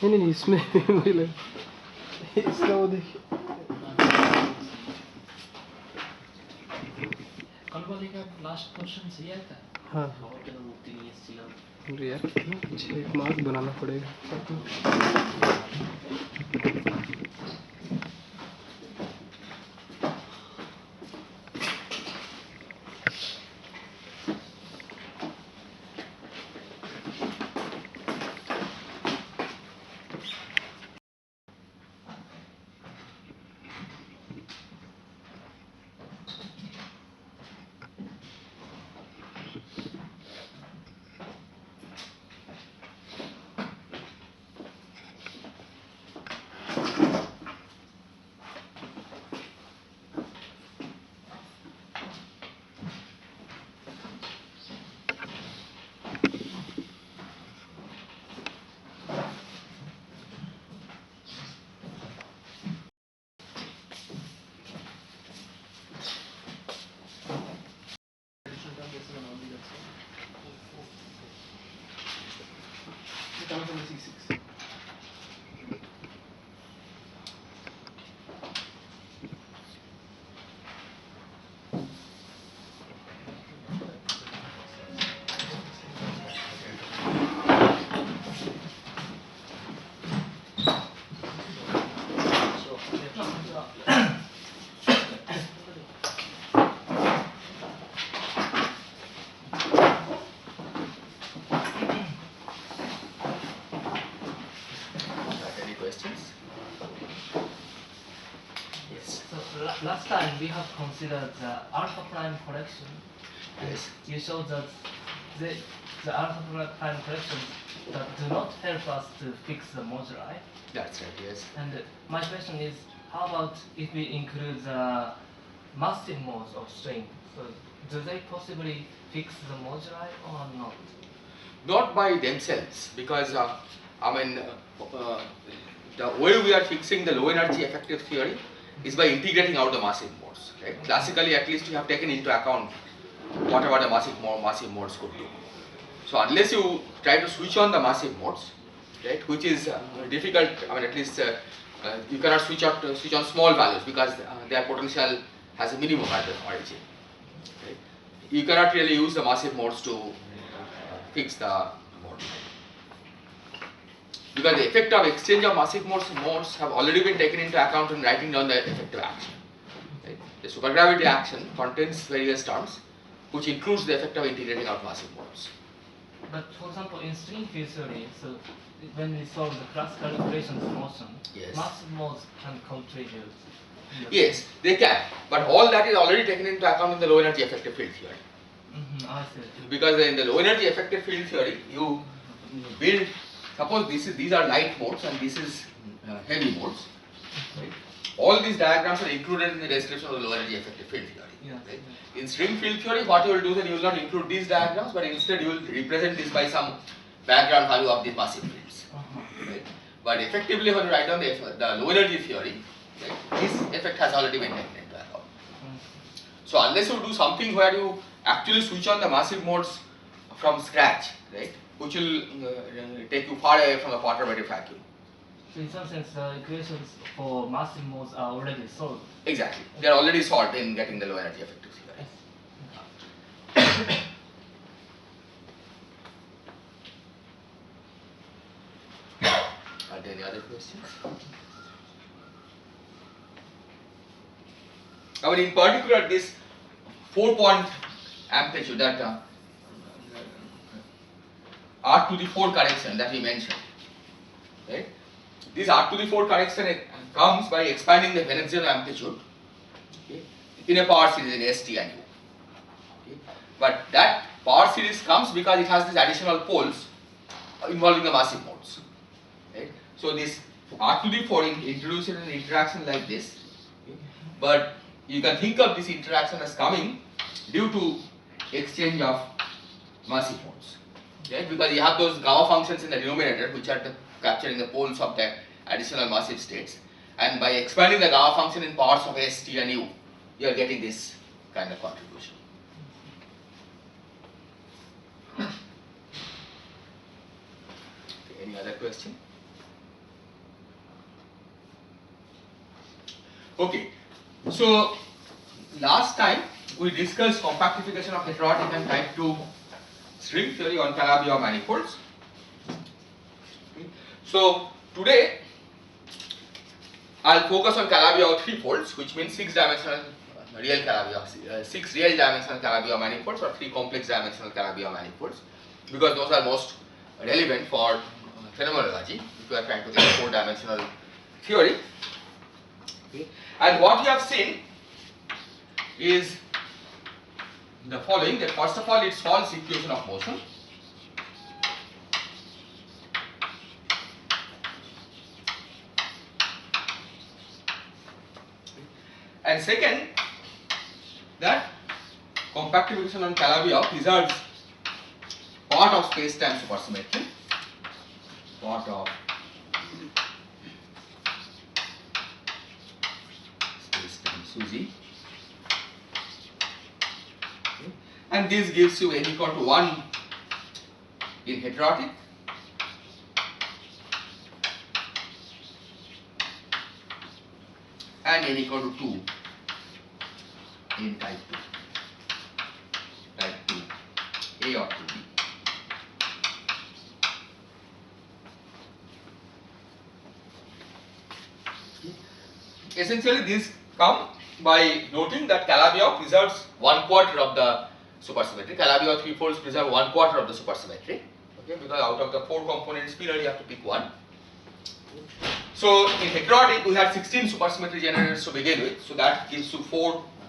नहीं इसमें मुझे लगा इसका वो देखिए कल वाले का लास्ट क्वेश्चन सही आया था। हाँ रिएक्ट एक मार्क बनाना पड़ेगा Last time we have considered the alpha prime correction. Yes. You showed that the alpha prime corrections that do not help us to fix the moduli. That's right, yes. And my question is, how about if we include the massive modes of string? So do they possibly fix the moduli or not? Not by themselves, because the way we are fixing the low energy effective theory is by integrating out the massive modes. Right? Classically, at least you have taken into account whatever the massive modes could do. So unless you try to switch on the massive modes, right, which is difficult. At least you cannot switch on small values because their potential has a minimum at the origin. Right? You cannot really use the massive modes to fix the mode. Because the effect of exchange of massive modes have already been taken into account in writing down the effective action. Right? The supergravity action contains various terms which includes the effect of integrating out massive modes. But for example, in string field theory, so when we solve the classical equations motion, Yes. massive modes can contribute. Yes, they can, but all that is already taken into account in the low energy effective field theory. I see. Because in the low energy effective field theory, you build, suppose these are light modes and this is heavy modes. Right? All these diagrams are included in the description of the low energy effective field theory. Yeah. Right? In string field theory, what you will do then, you will not include these diagrams, but instead you will represent this by some background value of the massive fields. Right? But effectively, when you write down the low energy theory, right, this effect has already been taken into account. So unless you do something where you actually switch on the massive modes from scratch, right, which will take you far away from the perturbative vacuum. So in some sense, the equations for massive modes are already solved. Exactly, they are already solved in getting the low energy effective theory. Are there any other questions? In particular, this 4-point amplitude, that R to the 4 correction that we mentioned, right? This R to the 4 correction comes by expanding the Venezian amplitude, okay, in a power series in ST and U. Okay? But that power series comes because it has these additional poles involving the massive modes. Right? So this R to the 4 introduces an interaction like this, okay? But you can think of this interaction as coming due to exchange of massive modes. right? Because you have those gamma functions in the denominator which are capturing the poles of the additional massive states, and by expanding the gamma function in powers of s, t and u, you are getting this kind of contribution. Okay, any other question? Okay, so last time we discussed compactification of heterotic and type 2 string theory on Calabi-Yau manifolds. Okay. So today I'll focus on Calabi-Yau three-folds, which means 6-dimensional real Calabi-Yau, 6 real dimensional Calabi-Yau manifolds or 3 complex dimensional Calabi-Yau manifolds, because those are most relevant for phenomenology if you are trying to get a 4-dimensional theory. Okay. And what you have seen is the following, that first of all it's false equation of motion. And second, that compactification on Calabi-Yau preserves part of space-time supersymmetry, part of space-time SUSY, and this gives you n equal to 1 in heterotic and n equal to 2 in type 2A or 2B. Essentially these come by noting that Calabi-Yau preserves 1/4 of the supersymmetry. Calabi-Yau three-folds preserve 1/4 of the supersymmetry. Okay, because out of the 4 components pillar you have to pick one. So in heterotic we had 16 supersymmetry generators to begin with, so that gives you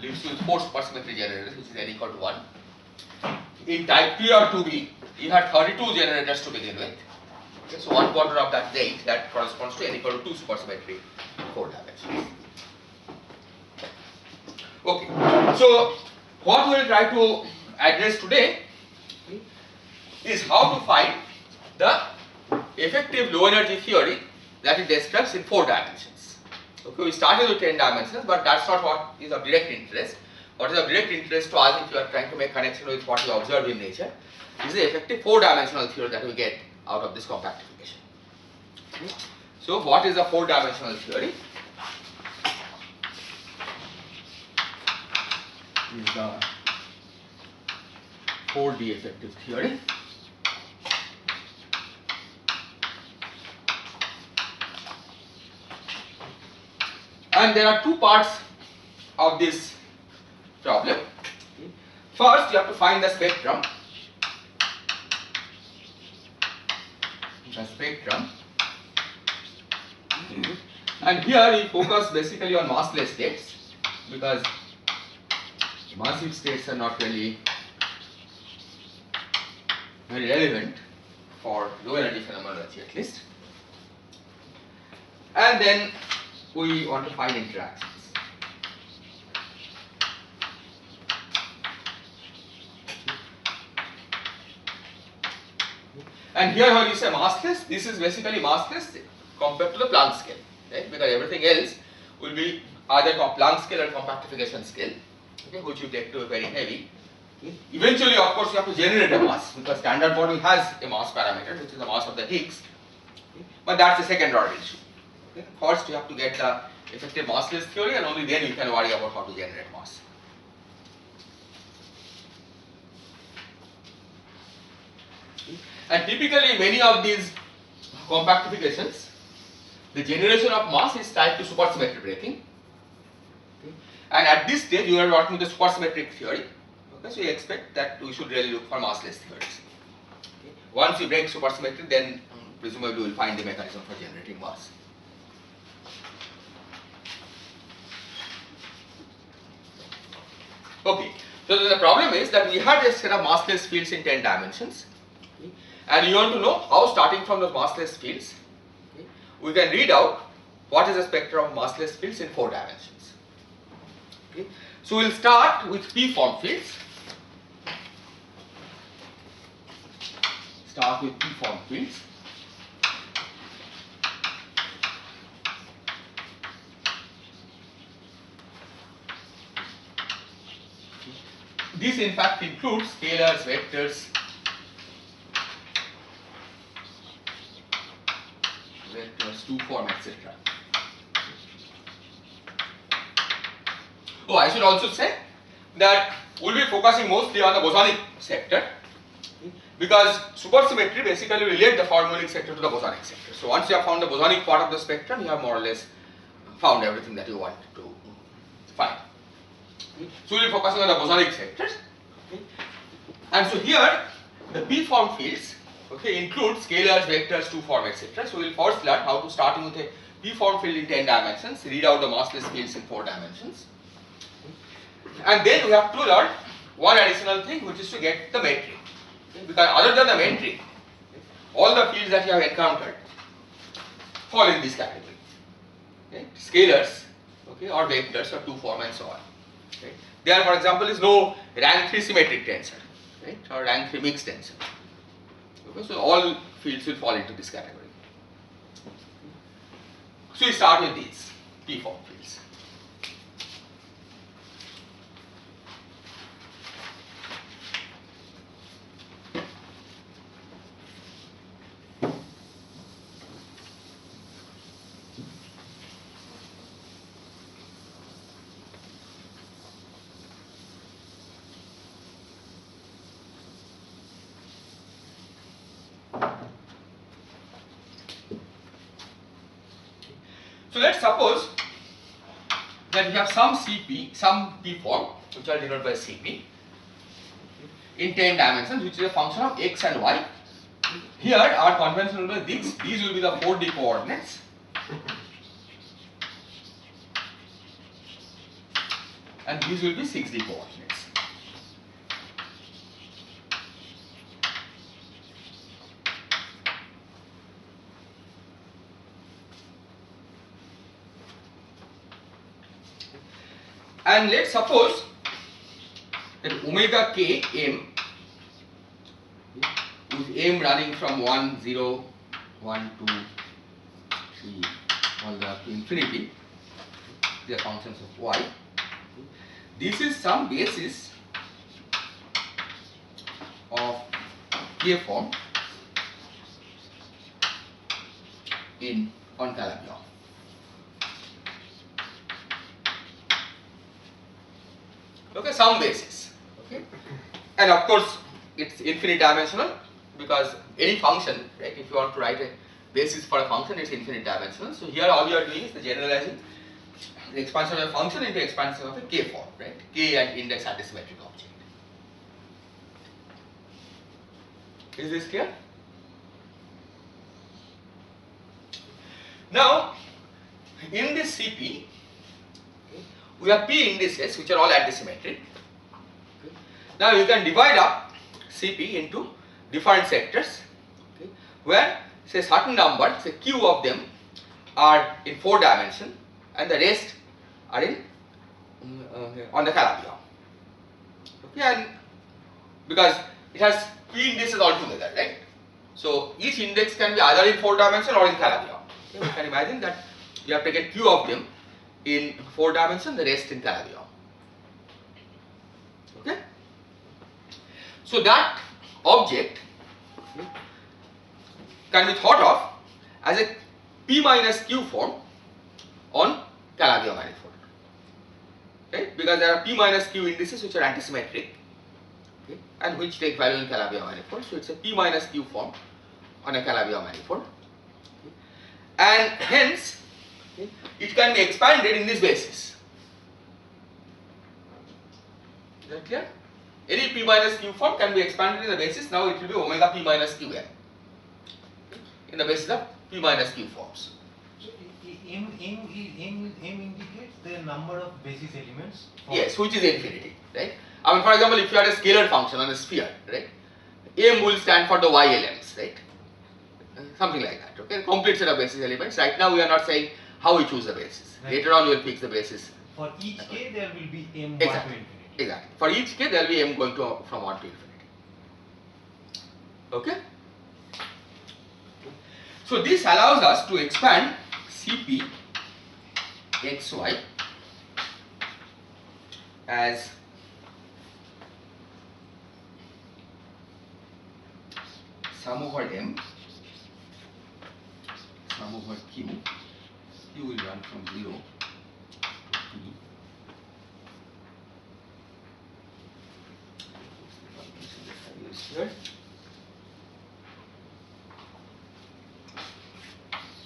leaves you with 4 supersymmetry generators, which is n equal to 1. In type 3 or 2B you had 32 generators to begin with. Okay, so 1/4 of that is 8, that corresponds to n equal to 2 supersymmetry in 4 dimensions. Okay, so what we will try to address today is how to find the effective low energy theory that it describes in 4 dimensions. Okay, we started with 10 dimensions, but that's not what is of direct interest. What is of direct interest to us, if you are trying to make connection with what you observe in nature, is the effective 4-dimensional theory that we get out of this compactification. Okay. So what is the 4-dimensional theory? Is the 4D effective theory. And there are 2 parts of this problem. First, you have to find the spectrum. And here we focus basically on massless states, because massive states are not really very relevant for low energy phenomenology at least. And then we want to find interactions. And here when you say massless, this is basically massless compared to the Planck scale, right? Because everything else will be either Planck scale or compactification scale, okay, which you take to be very heavy. Okay. Eventually, of course, you have to generate a mass, because standard model has a mass parameter, which is the mass of the Higgs, okay. But that's a second order issue. Okay. First, you have to get the effective massless theory, and only then you can worry about how to generate mass. And typically, many of these compactifications, the generation of mass is tied to supersymmetry breaking. Okay. And at this stage, you are working with the supersymmetric theory. Okay, so you expect that we should really look for massless theories. Okay. Once you break supersymmetry, then presumably we will find the mechanism for generating mass. Okay, so the problem is that we had a set of massless fields in 10 dimensions, okay, and you want to know how, starting from those massless fields, okay, we can read out what is the spectrum of massless fields in 4 dimensions. Okay. So we will start with p-form fields. start with P-form fields. This in fact includes scalars, vectors, two-form, etc. Oh, I should also say that we'll be focusing mostly on the bosonic sector, because supersymmetry basically relates the harmonic sector to the bosonic sector. So once you have found the bosonic part of the spectrum, you have more or less found everything that you want to find. So we'll be focusing on the bosonic sectors. And so here the P-form fields, okay, include scalars, vectors, two-form, etc. So we'll first learn how to, starting with a P-form field in 10 dimensions, read out the massless fields in 4 dimensions. And then we have to learn one additional thing, which is to get the metric. Okay, because other than the metric, all the fields that you have encountered fall in this category. Okay, scalars, okay, or vectors, or two-form, and so on. Okay. There, for example, is no rank 3 symmetric tensor, right, or rank 3 mixed tensor. Okay, so all fields will fall into this category. So we start with these P-form fields. So let's suppose that we have some CP, some P form, which are denoted by CP, in 10 dimensions, which is a function of x and y. Here our convention will be these will be the 4D coordinates. And these will be 6D coordinates. And let's suppose that omega k m, with m running from 1, 0, 1, 2, 3, all the way up to infinity, they are functions of y. This is some basis of k form on Calabi-Yau. Okay, some basis. Okay, and of course it's infinite dimensional, because any function, right, if you want to write a basis for a function, it's infinite dimensional. So here all you are doing is the generalizing the expansion of a function into expansion of a k form, right? K and index antisymmetric object. Is this clear? Now, in this CP, we have P indices which are all antisymmetric. Okay. Now you can divide up CP into different sectors, okay, where say certain number, say Q of them are in 4 dimensions and the rest are in on the Calabi-Yau. Okay, and because it has P indices altogether, right? So each index can be either in 4 dimensions or in Calabi-Yau. Okay, you can imagine that you have taken Q of them in 4 dimensions, the rest in Calabi-Yau. Okay? So that object can be thought of as a P minus Q form on Calabi-Yau manifold. Right? Because there are P minus Q indices which are antisymmetric, okay, and which take value in Calabi-Yau manifold. So it's a P minus Q form on a Calabi-Yau manifold. Okay. And hence it can be expanded in this basis. Is that clear? Any P minus Q form can be expanded in the basis. Now it will be omega P minus Qn in the basis of P minus Q forms. So M indicates the number of basis elements. Yes, which is infinity, right? I mean, for example, if you had a scalar function on a sphere, right? M will stand for the y elements, right? Something like that. Okay, complete set of basis elements. Right now we are not saying how we choose the basis. Right. Later on we will fix the basis. For each k there will be m exactly. 1 to infinity. Exactly. For each k there will be m going to from 1 to infinity. Okay. So this allows us to expand Cp xy as sum over m, sum over q, q will run from 0 to p. Here.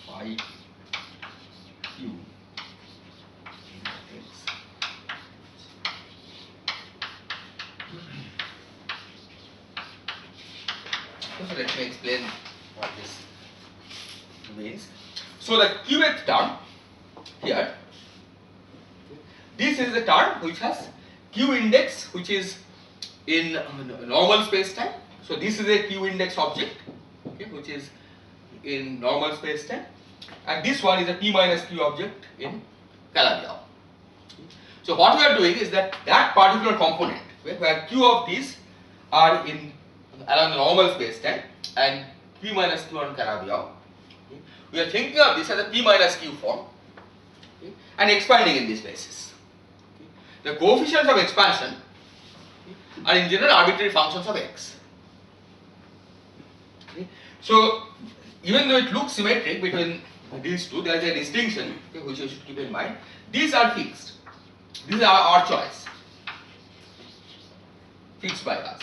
Phi q x. So let me explain what this means. So the qth term here, this is the term which has q index which is in normal space time. So this is a q index object, okay, which is in normal space time, and this one is a p minus q object in Calabi-Yau. So what we are doing is that particular component where q of these are in along the normal space time and p minus q on Calabi-Yau, okay, we are thinking of this as a p minus q form, okay, and expanding in this basis. Okay. The coefficients of expansion are in general arbitrary functions of x. Okay. So even though it looks symmetric between these two, there is a distinction, okay, which you should keep in mind. These are fixed. These are our choice, fixed by us.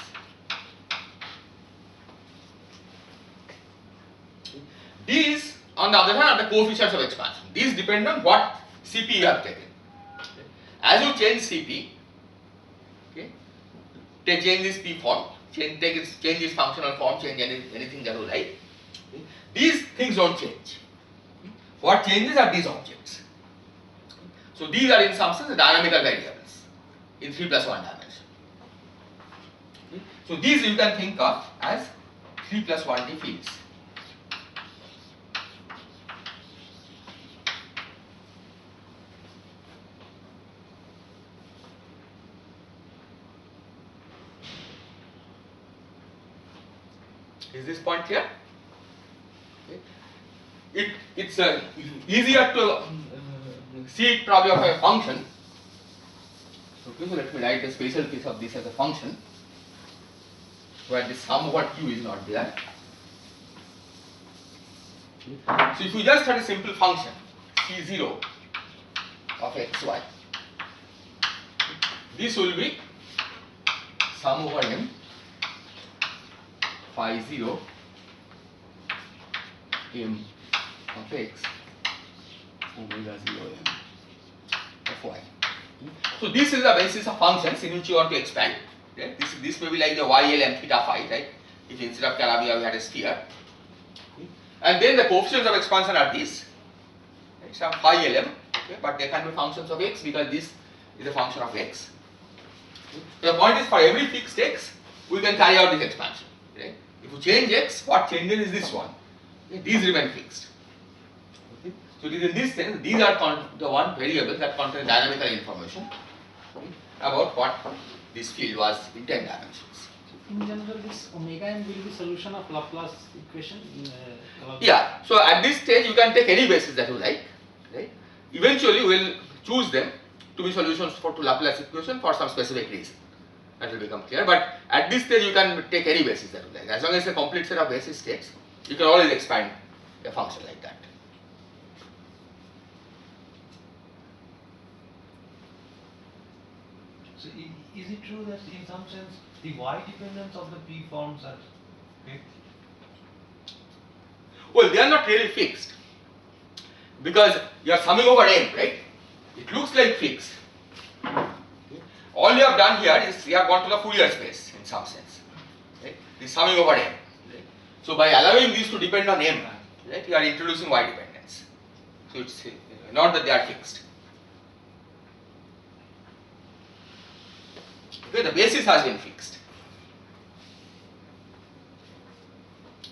These, on the other hand, are the coefficients of expansion. These depend on what Cp you have taken. As you change Cp, okay, change this P form, change its functional form, change anything that you like. Okay. These things don't change. What changes are these objects. So these are in some sense the dynamical variables in 3 plus 1 dimension. Okay. So these you can think of as 3 plus 1D fields. Is this point clear? Okay. It's easier to see it probably of a function. Okay, so let me write the spatial case of this as a function where this sum over q is not there. Okay. So if you just had a simple function c0 of xy, this will be sum over m phi 0 m of x omega 0 m of y. So this is the basis of functions in which you want to expand. Okay? This may be like the yl m theta phi, right? If instead of Calabi-Yau we had a sphere. Okay? And then the coefficients of expansion are these. Right? Some phi lm, okay? But they can be functions of x because this is a function of x. Okay? So the point is for every fixed x, we can carry out this expansion. Right? If you change x, what changes is this one. Okay? These remain fixed. Okay? So it is in this sense, these are the one variable that contains dynamical information, okay, about what this field was in 10 dimensions. In general, this omega m will be solution of Laplace equation in Calabi-Yau. Yeah, so at this stage you can take any basis that you like, right? Eventually we will choose them to be solutions to Laplace equation for some specific reason. That will become clear, but at this stage you can take any basis that you like. As long as it's a complete set of basis states, you can always expand a function like that. So is it true that in some sense the y dependence of the p forms are fixed? Well, they are not really fixed because you are summing over n, right? It looks like fixed. All you have done here is you have gone to the Fourier space in some sense, right? The summing over m. Right? So by allowing these to depend on m, right, you are introducing y dependence. So it's not that they are fixed. Okay, the basis has been fixed.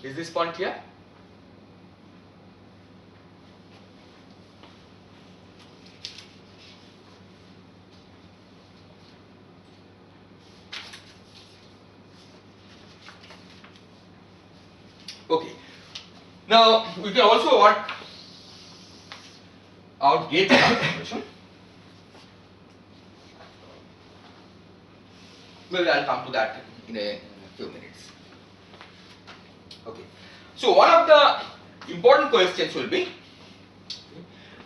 Is this point clear? Okay. Now we can also work out gauge transformation. Well, I'll come to that in a few minutes. Okay. So one of the important questions will be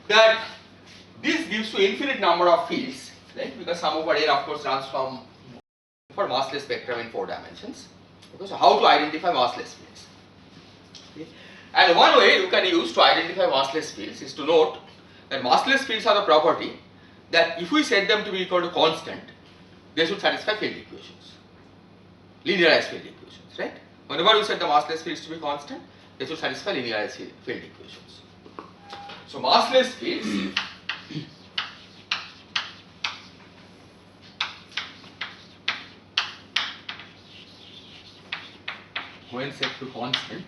that this gives you infinite number of fields, right? Because sum over n of course runs from for massless spectrum in 4 dimensions. Okay, so how to identify massless fields? Okay. And one way you can use to identify massless fields is to note that massless fields have the property that if we set them to be equal to constant, they should satisfy field equations, linearized field equations, right? Whenever you set the massless fields to be constant, they should satisfy linearized field equations. So massless fields when set to constant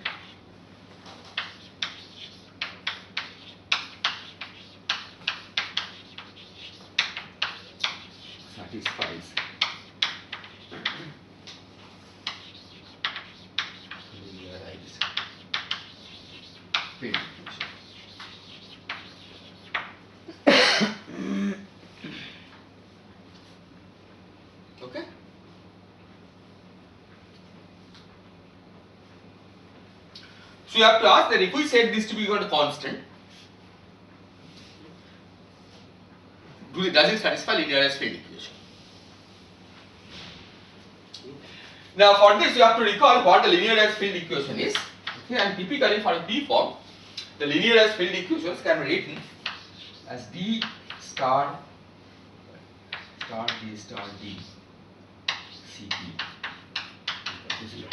satisfies linearized field equation. Okay. So you have to ask that if we set this to be equal to constant, does it satisfy linearized field equation? Now for this you have to recall what the linearized field equation is. Okay, and typically for a P form, the linearized field equations can be written as D star D star D Cp equal to 0.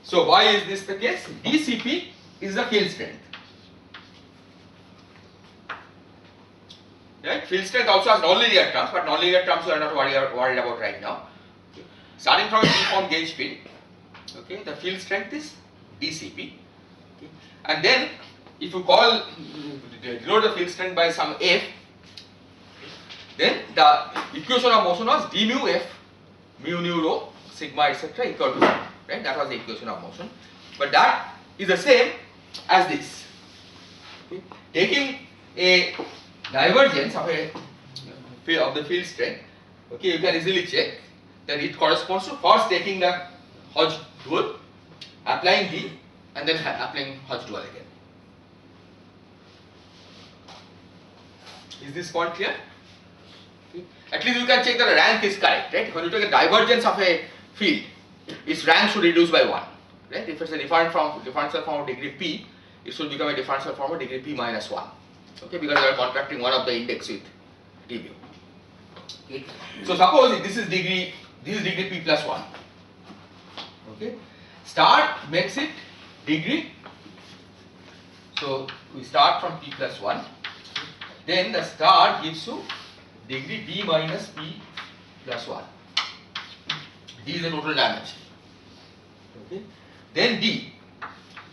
So why is this the case? dCp is the field strength. Right? Field strength also has nonlinear terms, but nonlinear terms we are not worried about right now. Okay. Starting from a P-form gauge field, okay, the field strength is dCp. Okay. And then if you denote the field strength by some f, then the equation of motion was d mu f mu nu rho sigma etc. equal to 0. Right? That was the equation of motion. But that is the same as this. Okay. Taking a divergence of the field strength, okay, you can easily check that it corresponds to first taking the Hodge dual, applying D, and then applying Hodge dual again. Is this point clear? Okay. At least you can check that the rank is correct, right? When you take a divergence of a field, its rank should reduce by 1, right? If it's a differential form of degree p, it should become a differential form of degree p minus 1, okay, because we are contracting one of the index with d mu. Okay. So suppose this is degree p plus 1, okay. Start makes it degree, so we start from p plus 1, then the start gives you degree d minus p plus 1. D is the total dimension. Okay. Then D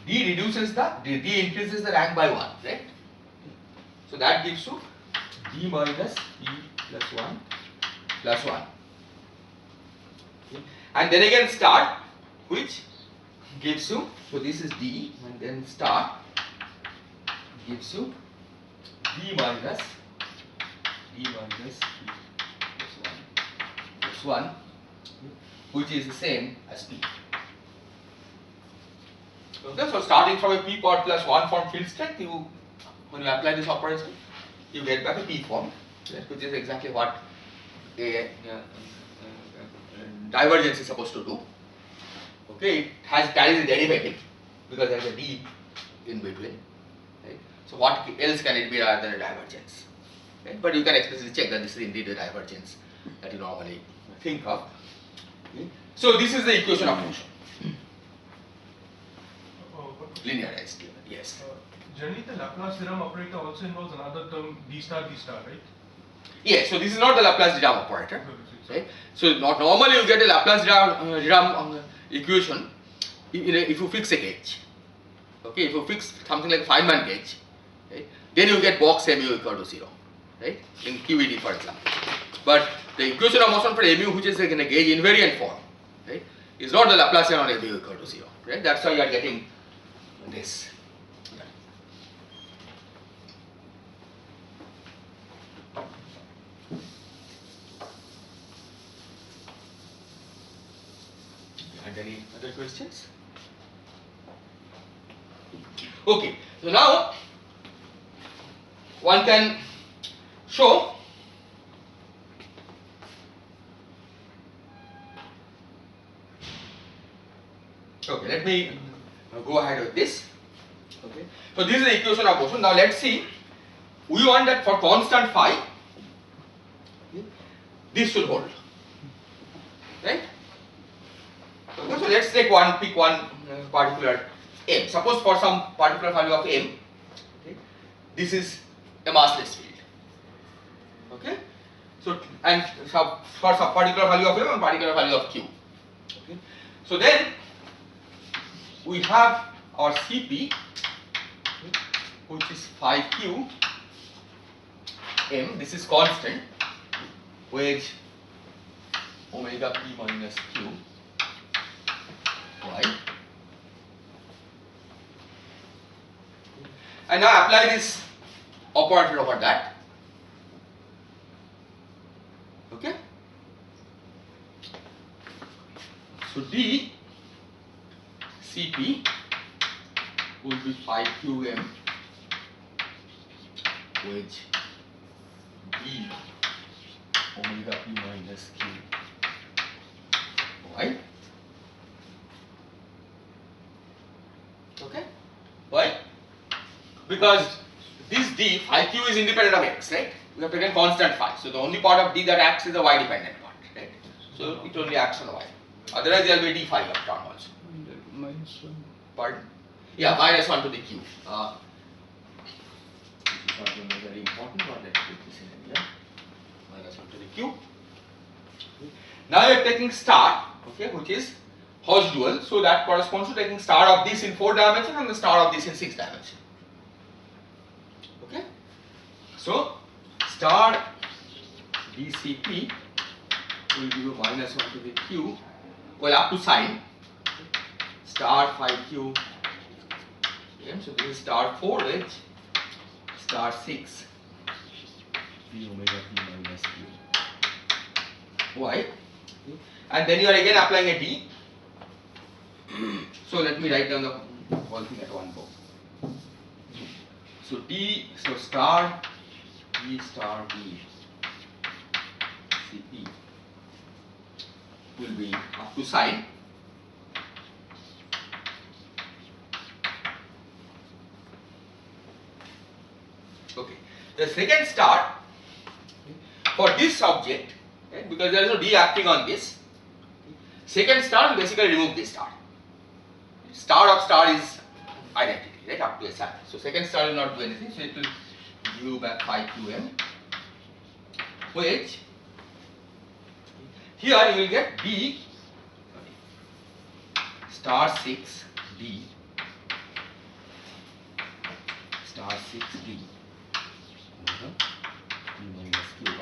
increases the rank by 1, right? So that gives you D minus P plus 1 plus 1. Okay. And then again start, which gives you, so this is D, and then start gives you D minus P plus 1, which is the same as P. Okay, so starting from a P pod plus 1 form field strength, when you apply this operation, you get back a P form, right, which is exactly what a divergence is supposed to do. Okay, it carries a derivative because there is a D in between. Right? So what else can it be rather than a divergence? Right? But you can explicitly check that this is indeed a divergence that you normally think of. Okay. So this is the equation of motion. Linearized, yes. Generally, the Laplace theorem operator also involves another term d star, right? Yes. So this is not the Laplace theorem operator, right? So normally you get a Laplace theorem equation if you fix a gauge. Okay, if you fix something like Feynman gauge, right? Then you get box mu equal to 0, right? In QED, for example. But the equation of motion for mu, which is like in a gauge invariant form, right, is not the Laplacian on mu equal to 0. right? That's why you are getting this. And any other questions? Okay, so now one can show okay, let me go ahead with this. Okay, so this is the equation of motion. Now let's see, we want that for constant phi, okay, this should hold, right? Okay, so let's take pick one particular m. Suppose for some particular value of m, okay, this is a massless field. Okay, so and for some particular value of m and particular value of q. Okay, so then we have our Cp, which is phi q m. This is constant, wedge omega p minus q y. And now apply this operator over that. Okay. So d Cp will be phi qm wedge b omega p minus q y. Okay. Why? Because this d phi q is independent of x, right? We have taken constant phi, so the only part of d that acts is the y dependent part, right? So it only acts on y. Otherwise there will be d phi of term also. -1. Pardon? Yeah, -1 to the q. This is not going to be very important, but let's put this in here. -1 to the q. Now you are taking star, okay, which is Hodge dual, so that corresponds to taking star of this in 4 dimension and the star of this in 6 dimension. Okay, so star dCp will give you -1 to the q, well up to sine star phi q. Okay, so this is star 4 wedge star 6 b omega p minus q y, okay. And then you are again applying a d. So let me write down the whole thing at one go. So d, so star d star b Cp will be up to sine okay. The second star for this object, okay, because there is no d acting on this, second star will basically remove this star. Star of star is identity, right, up to a side. So second star will not do anything, so it will give you back phi qm, which here you will get d star 6 d star 6 d over p minus qy.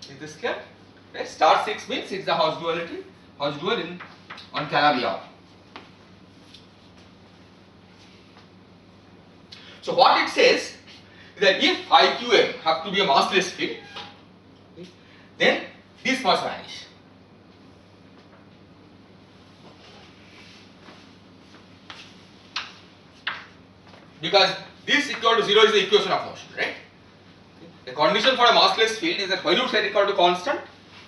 Is this clear? Right? Star 6 means it's the Hodge duality, Hodge dual in on Calabi-Yau. So what it says is that if phi qm have to be a massless field, then this must vanish. Because this equal to 0 is the equation of motion, right? The condition for a massless field is that when you set equal to constant,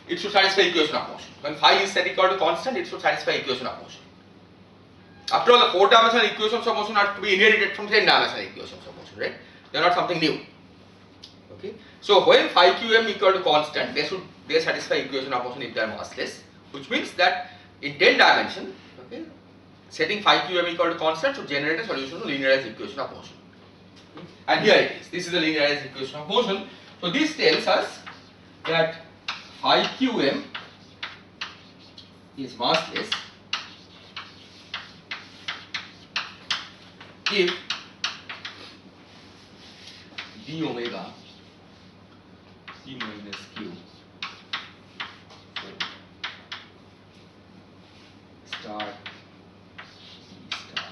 it should satisfy equation of motion. When phi is set equal to constant, it should satisfy equation of motion. After all, the 4-dimensional equations of motion are to be inherited from 10-dimensional equations of motion, right? They are not something new. Okay. So when phi qm equal to constant, they satisfy equation of motion if they are massless, which means that in 10 dimension, okay, setting phi qm equal to constant should generate a solution to linearized equation of motion. And here it is. This is the linearized equation of motion. So this tells us that phi qm is massless if d omega p minus q star e star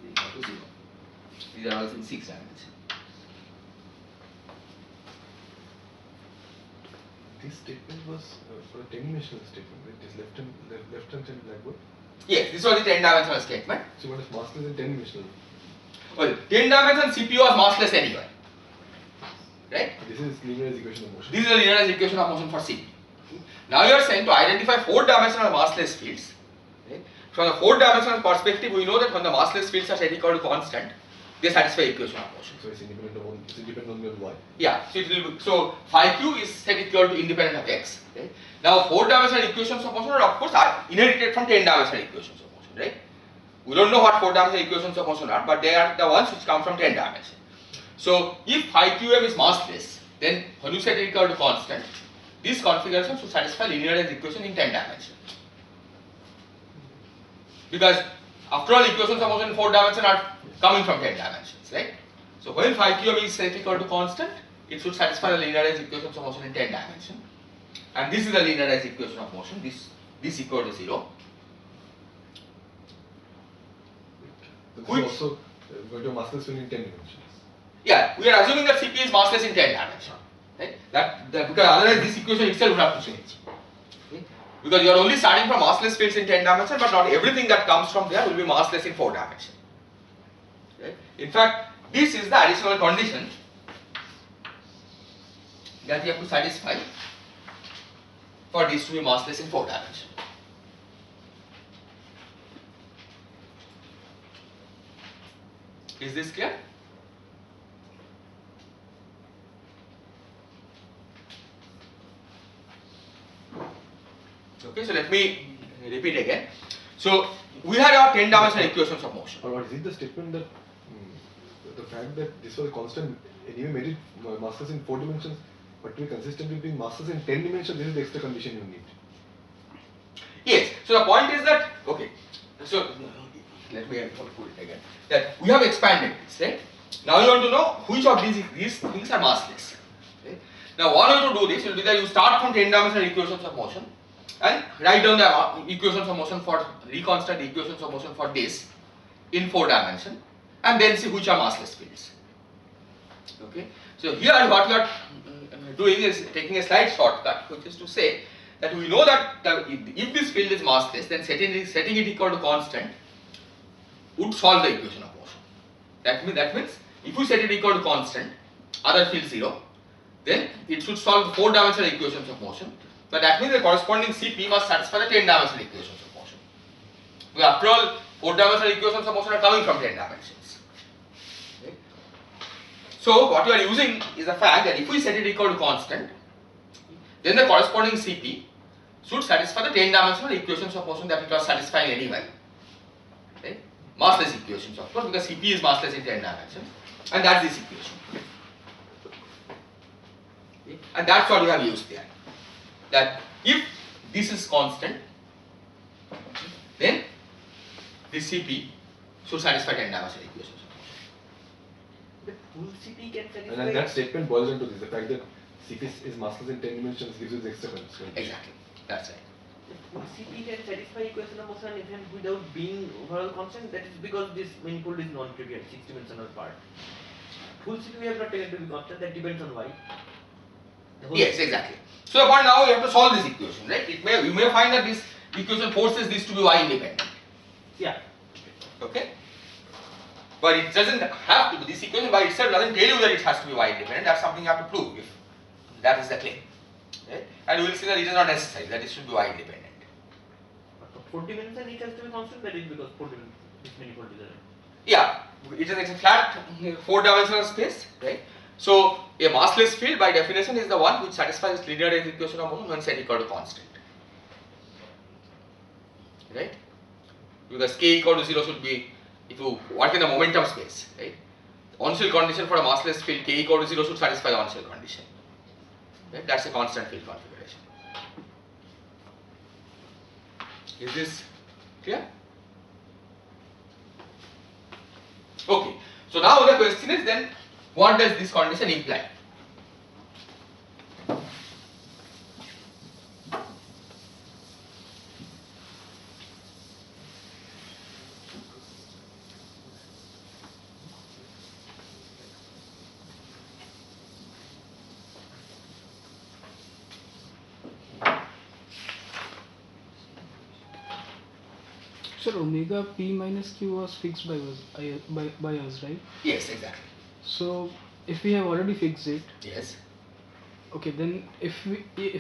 is equal to 0. These are also in 6 dimensions. This statement was for a 10-dimensional statement, right? This left-hand side blackboard. Yes, this was the 10-dimensional statement. So what is massless in 10-dimensional? Well, 10-dimensional CPU was massless anyway. Right? This is linearized equation of motion. This is a linearized equation of motion for CPU. Now you are saying to identify 4-dimensional massless fields. Right? From the 4-dimensional perspective, we know that when the massless fields are set equal to constant, they satisfy equation of motion. So it's independent of one. It's independent only of y. Yeah, so it will be, so phi q is set equal to independent of x. Right? Now 4-dimensional equations of motion are of course are inherited from 10-dimensional equations of motion, right? We don't know what 4-dimensional equations of motion are, but they are the ones which come from 10 dimension. So if phi qm is massless, then when you set it equal to constant, this configuration should satisfy linearized equation in 10 dimension. Because after all, equations of motion in 4 dimension are coming from 10 dimensions, right? So when phi qm is set equal to constant, it should satisfy the linearized equations of motion in 10 dimension. And this is the linearized equation of motion, this equal to 0. This Which- is also going to a massless field in 10 dimensions. Yeah, we are assuming that CP is massless in 10 dimension, right? That because otherwise this equation itself would have to change. Okay? Because you are only starting from massless fields in 10 dimension, but not everything that comes from there will be massless in 4 dimension. Right? In fact, this is the additional condition that you have to satisfy for this to be massless in 4 dimension. Is this clear? Okay, so let me repeat again. So we had our 10-dimensional equations of motion. Or what is it the statement that the fact that this was a constant anyway made it massless in 4 dimensions, but to be consistent with being massless in 10 dimensions, this is the extra condition you need. Yes, so the point is that, okay, so let me put it again, that we have expanded this, right? Now you want to know which of these things are massless. Okay? Now one way to do this will be that you start from 10-dimensional equations of motion and write down the equations of motion for, reconstruct the equations of motion for this in 4 dimension and then see which are massless fields. Okay, so here what we are doing is taking a slight shortcut, which is to say that we know that if this field is massless, then setting it equal to constant would solve the equation of motion. That means if we set it equal to constant, other field 0, then it should solve the 4-dimensional equations of motion. But that means the corresponding CP must satisfy the 10-dimensional equations of motion. Because after all, 4-dimensional equations of motion are coming from 10 dimensions. Okay. So what we are using is the fact that if we set it equal to constant, then the corresponding CP should satisfy the 10-dimensional equations of motion that it was satisfying anyway. Okay. Massless equations of course, because CP is massless in 10 dimensions, and that's this equation. Okay. And that's what we have used there. That if this is constant, then this CP should satisfy 10-dimensional equations of motion. The full CP can And satisfy. then that statement boils down to this, the fact that CP is massless in 10 dimensions gives you the extra condition. Exactly, that's right. The full CP can satisfy equation of motion even without being overall constant. That is because this manifold is non-trivial, 6-dimensional part. Full CP we have not taken to be constant. That depends on y. The whole Yes, exactly. So the point now you have to solve this equation, right? You may find that this equation forces this to be y independent. Yeah. Okay? But it doesn't have to be, this equation by itself doesn't tell you that it has to be y independent. That's something you have to prove if that is the claim. Right? And we will see that it is not necessary that it should be y independent. But for 4 dimension it has to be constant. That is because 4 dimension this manifold is there. Yeah, it is a flat 4-dimensional space, right? So a massless field by definition is the one which satisfies linearized equation of motion when set equal to constant. Right? Because k equal to 0 should be, if you work in the momentum space, right? On-shell condition for a massless field k equal to 0 should satisfy the on-shell condition. Right? That's a constant field configuration. Is this clear? Okay. So now the question is then, What does this condition imply? Sir, omega p minus q was fixed by us, right? Yes, exactly. So if we have already fixed it, Yes. okay, then if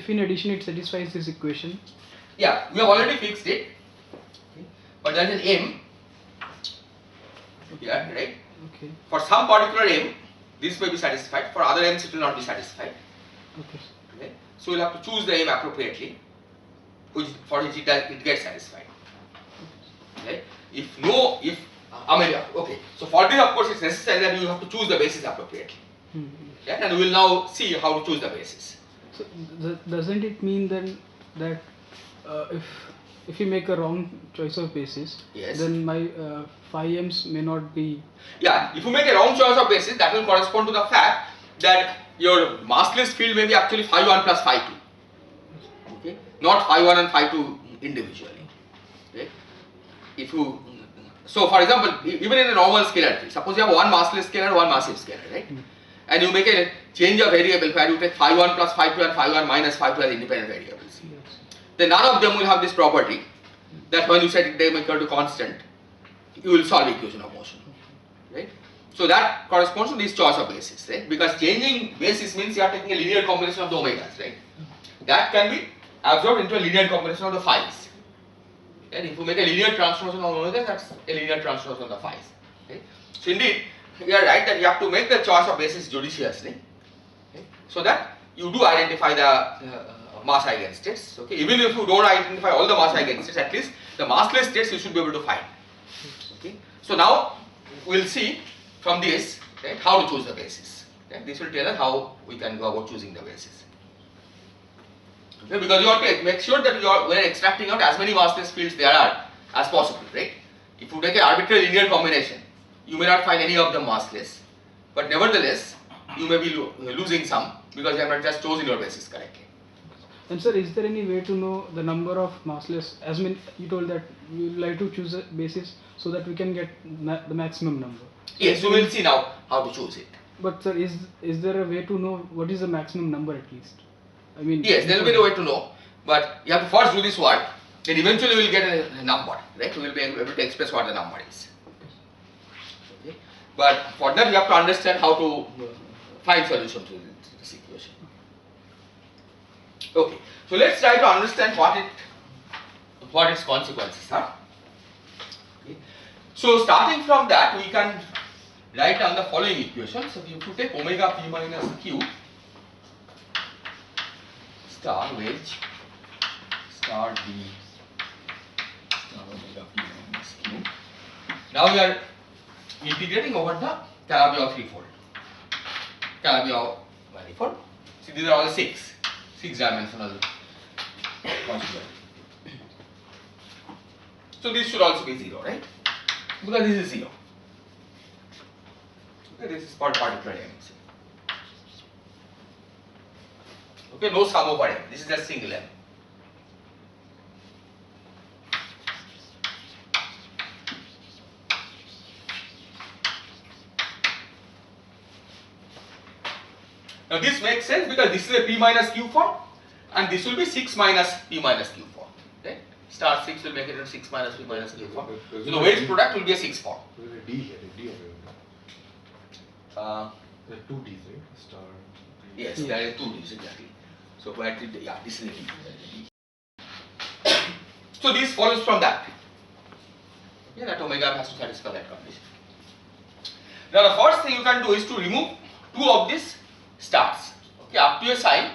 in addition it satisfies this equation, Yeah, we have already fixed it. Okay. But there is an m here, right? okay, For some particular m, this may be satisfied. For other m's, it will not be satisfied. okay, Okay. So we'll have to choose the m appropriately, for which it gets satisfied. Okay. Okay. So for this, of course, it's necessary that you have to choose the basis appropriately. Okay. And we will now see how to choose the basis. So doesn't it mean then that if you make a wrong choice of basis, Yes. then my phi m's may not be. Yeah, if you make a wrong choice of basis, that will correspond to the fact that your massless field may be actually phi 1 plus phi 2. Okay, not phi 1 and phi 2 individually. Okay, so for example, even in a normal scalar field, suppose you have one massless scalar, one massive scalar, right? And you make a change of variable where you take phi 1 plus phi 2 and phi 1 minus phi 2 as independent variables. Yes. Then none of them will have this property that when you set them equal to constant, you will solve equation of motion, right? So that corresponds to this choice of basis, right? Because changing basis means you are taking a linear combination of the omegas, right? That can be absorbed into a linear combination of the phis. And if you make a linear transformation of omegas, that's a linear transformation of the phis. Okay? So indeed, you are right that you have to make the choice of basis judiciously, okay? So that you do identify the mass eigenstates. Okay, even if you don't identify all the mass eigenstates, at least the massless states you should be able to find. Okay, so now we will see from this, right, how to choose the basis. Okay? This will tell us how we can go about choosing the basis. Okay, because you have to make sure that we are extracting out as many massless fields there are as possible, right? If you take an arbitrary linear combination, you may not find any of them massless, but nevertheless you may be losing some because you have not just chosen your basis correctly. And sir, is there any way to know the number of massless? As you told that we would like to choose a basis so that we can get the maximum number. Yes, we will see now how to choose it. But sir, is there a way to know what is the maximum number at least? I mean. Yes, there will be a way to know, but you have to first do this work. Then eventually we will get a number, right? We will be able to express what the number is. Okay. But for that, you have to understand how to find solution to this equation. Okay, so let's try to understand what its consequences are. Okay. So starting from that, we can write down the following equation. So if you take omega p minus q star wedge star d star omega p minus q. Now we are integrating over the Calabi-Yau threefold. Calabi-Yau manifold. See, these are all six dimensional constituent. So this should also be 0, right? Because this is 0. Okay, this is for particular m. Okay, no sum over m. This is just single m. Now this makes sense because this is a p minus q form and this will be 6 minus p minus q form. Right? Star 6 will make it into 6 minus p minus q form. So the wedge product will be a 6 form. There is a D here, a D over there are 2 D's, right? Star. Yes, there are 2 D's exactly. So where did this is a D. So this follows from that. Okay, that omega has to satisfy that condition. Now the first thing you can do is to remove 2 of these stars. Okay, up to a sign.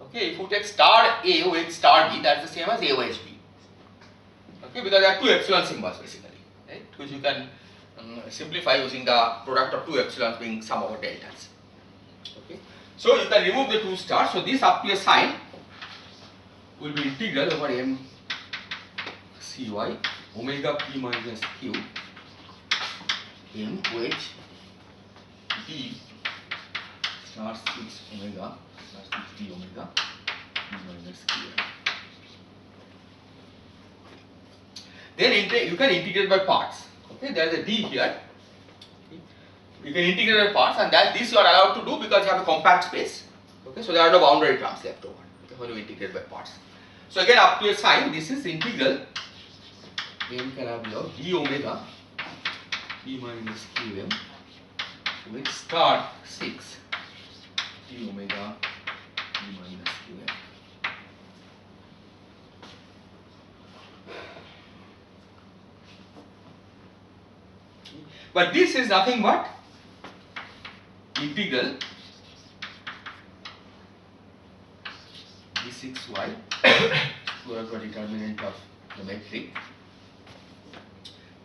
Okay, if you take star A with star B, that's the same as A wedge B. Okay, because there are 2 epsilon symbols basically, right? Which you can simplify using the product of 2 epsilons being sum over deltas. Okay, so you can remove the 2 stars. So this up to a sign will be integral over m cy omega p minus q m wedge d star 6 omega star 6 d omega p minus qm. Then you can integrate by parts. Okay, there is a d here. You can integrate by parts, and that this you are allowed to do because you have a compact space. Okay, so there are no boundary terms left over. Okay, when you integrate by parts. So again, up to a sign, this is integral m Calabi-Yau d omega p minus qm with star 6 d omega p minus qm. But this is nothing but integral d6y square root of determinant of the metric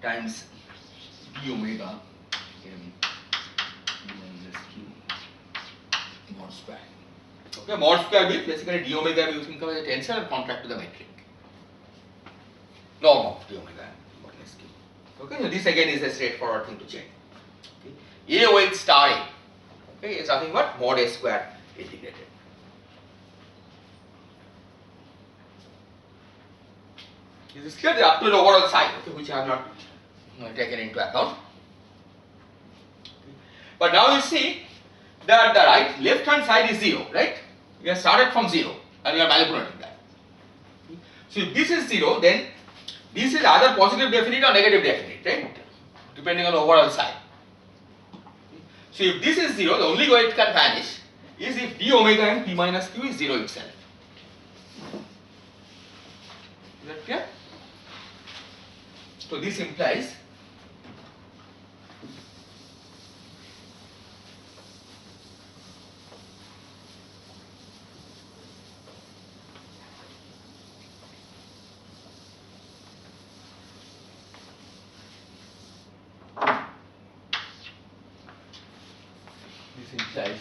times d omega m d minus q mod square. Okay, mod square means basically d omega m you think of as a tensor and contract to the metric. Norm of d omega m mod less q. Okay, so this again is a straightforward thing to check. Okay. A with star a, okay, is nothing but mod a square integrated. This is clear up to the overall side, okay, which I have not taken into account. But now you see that the left hand side is 0, right? We have started from 0 and we are manipulating that. So if this is 0, then this is either positive definite or negative definite, right? Depending on the overall side. So if this is 0, the only way it can vanish is if d omega m p minus q is 0 itself. Is that clear? So this implies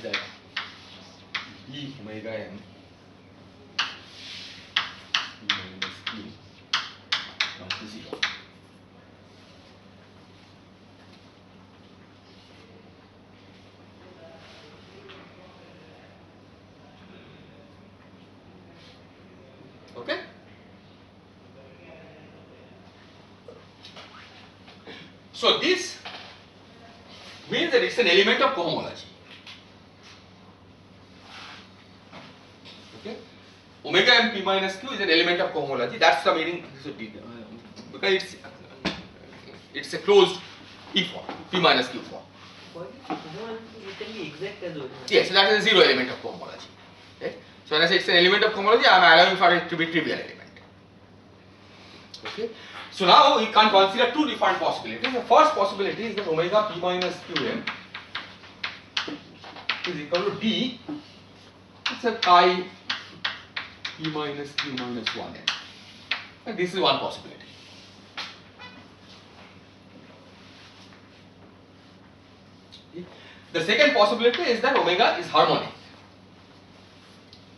that d omega m p minus q comes to 0. Okay? So this means that it's an element of cohomology. Okay? Omega m p minus q is an element of cohomology. That's the meaning, because it's a closed p form, p minus q form. Why is cohomology it can be exact as well? Yes, so that is a zero element of cohomology. Right? So when I say it's an element of cohomology, I am allowing for it to be trivial element. Okay? So now we can consider two different possibilities. The first possibility is that omega p minus qm is equal to d, it's a chi p minus q minus 1n. And this is one possibility. The second possibility is that omega is harmonic.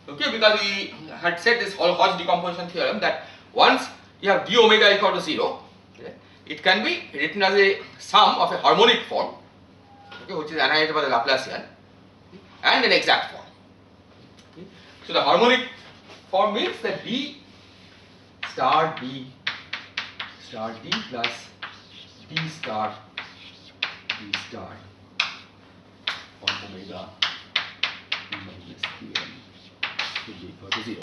Okay, because we had said this whole Hodge decomposition theorem that once you have d omega equal to 0, okay, it can be written as a sum of a harmonic form, okay, which is annihilated by the Laplacian, and an exact form. Okay. So the harmonic form means that d star d plus d star on omega p minus qm will be equal to 0.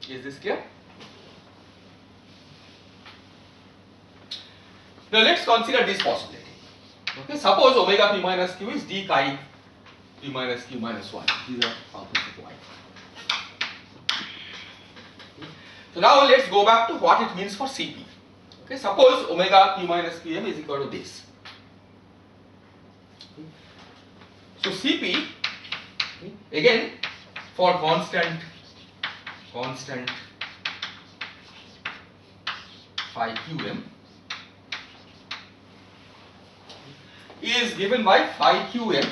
Is this clear? Now let's consider this possibility. Okay, suppose omega p minus q is d chi p minus q minus 1. These are functions of y. So now let's go back to what it means for Cp. Okay, suppose omega p minus qm is equal to this. So Cp, again, for constant phi qm is given by phi qm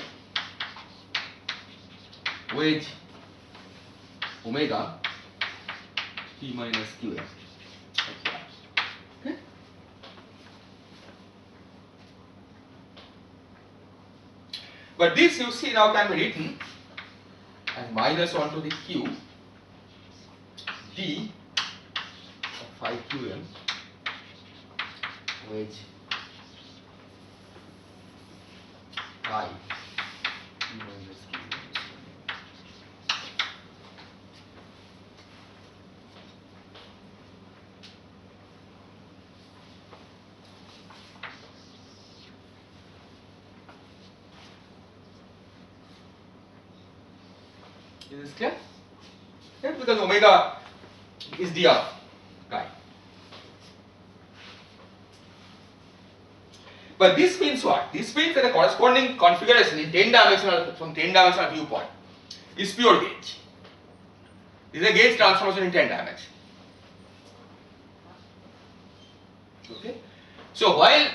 with omega p minus qm. Okay. But this you see now can be written as minus 1 to the q d of phi qm wedge phi p minus qm. Is this clear? Yeah, because omega is d of chi. But this means what? This means that the corresponding configuration in 10 dimensional from 10 dimensional viewpoint is pure gauge. This is a gauge transformation in 10 dimensions. Okay. So while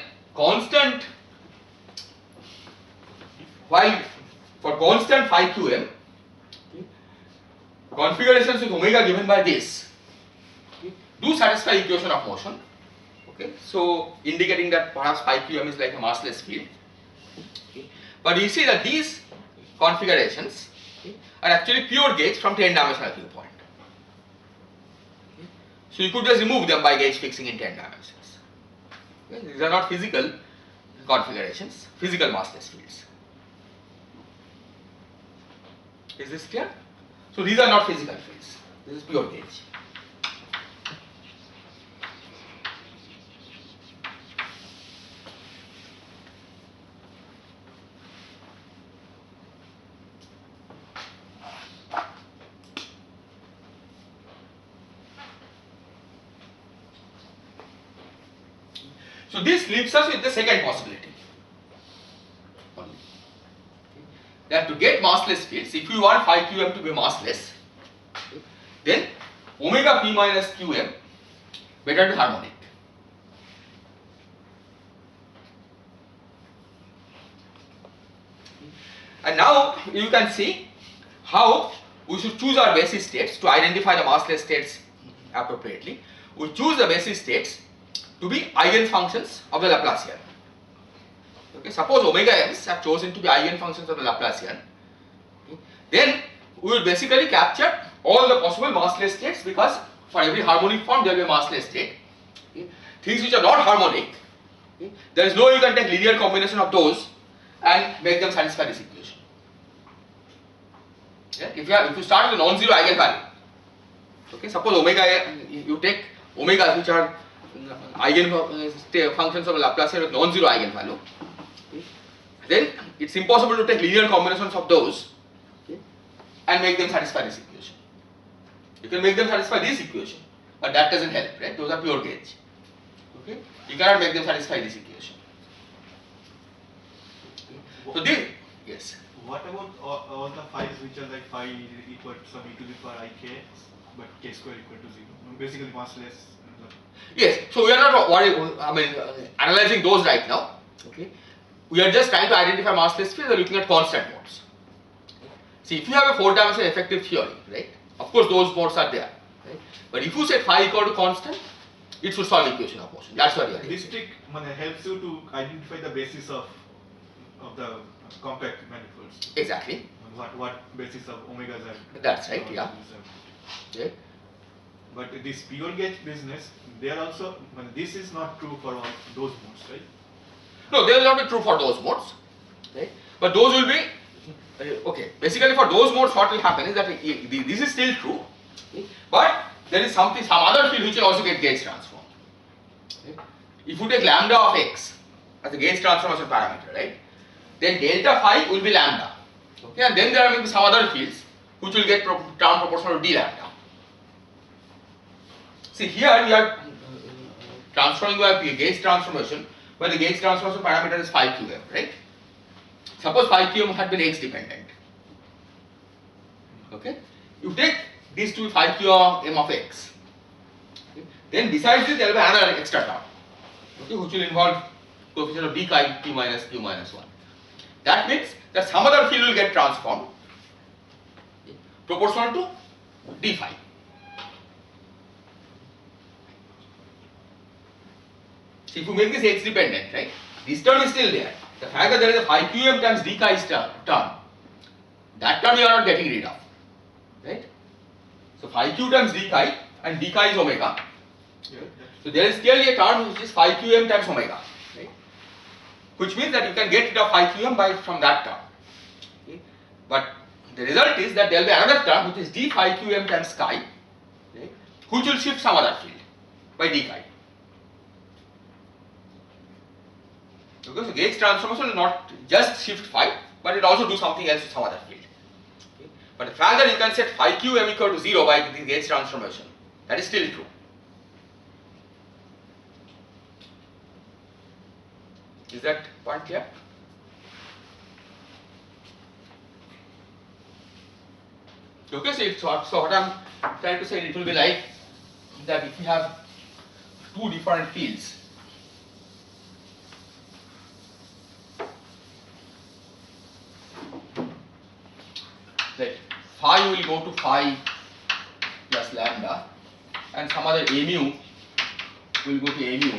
for constant phi qm, configurations with omega given by this do satisfy equation of motion. Okay, so indicating that perhaps phi qm is like a massless field. Okay. But you see that these configurations are actually pure gauge from 10 dimensional viewpoint. Okay. So you could just remove them by gauge fixing in 10 dimensions. Okay. These are not physical configurations, physical massless fields. Is this clear? So these are not physical fields. This is pure gauge. So this leaves us with the second possibility. That to get massless fields, if you want phi qm to be massless, then omega p minus qm better be harmonic. And now you can see how we should choose our basis states to identify the massless states appropriately. We choose the basis states to be eigenfunctions of the Laplacian. Okay, suppose omega m's are chosen to be eigenfunctions of the Laplacian. Okay, then we will basically capture all the possible massless states, because for every harmonic form there will be a massless state. Okay, things which are not harmonic, okay, there is no way you can take linear combination of those and make them satisfy this equation. Yeah, if you start with a non-zero eigenvalue, okay, suppose omega, you take omegas which are eigenfunctions of a Laplacian with non-zero eigenvalue, okay, then it's impossible to take linear combinations of those, okay, and make them satisfy this equation. You can make them satisfy this equation, but that doesn't help, right? Those are pure gauge. Okay, you cannot make them satisfy this equation. Okay. So this, yes. What about all the phi's which are like phi equal to some e to the power ik, but k square equal to 0? Basically massless. Yes, so we are not analyzing those right now. Okay, we are just trying to identify massless fields. We are looking at constant modes. See, if you have a 4-dimensional effective theory, right? Of course, those modes are there, right? But if you set phi equal to constant, it should solve equation of motion. That's what we are. This trick helps you to identify the basis of the compact manifolds. Exactly. What basis of omegas are. That's right. Yeah. Right. But this pure gauge business, they are also, this is not true for all those modes, right? No, they will not be true for those modes, right? But those will be, okay, basically for those modes what will happen is that this is still true, okay, but there is some other field which will also get gauge transformed. Right? If you take lambda of x as a gauge transformation parameter, right, then delta phi will be lambda, okay, and then there will be some other fields which will get term proportional to d lambda. See, here we are transforming by gauge transformation, where the gauge transformation parameter is phi qm, right? Suppose phi qm had been x dependent. Okay, you take these two phi qm of x. Okay? Then besides this, there will be another extra term, okay, which will involve coefficient of d chi p minus q minus 1. That means that some other field will get transformed, okay, proportional to d phi. So if you make this x dependent, right, this term is still there. The fact that there is a phi qm times d chi term, that term you are not getting rid of, right? So phi q times d chi and d chi is omega. So there is clearly a term which is phi qm times omega, right? Which means that you can get rid of phi qm by from that term. Okay? But the result is that there will be another term which is d phi qm times chi, right, which will shift some other field by d chi. Okay, so Gauge transformation will not just shift phi, but it also do something else to some other field. Okay? But the fact that you can set phi qm equal to 0 by the Gauge transformation, that is still true. Is that point clear? Okay, so what I'm trying to say, it will be like that if you have two different fields, that phi will go to phi plus lambda and some other a mu will go to a mu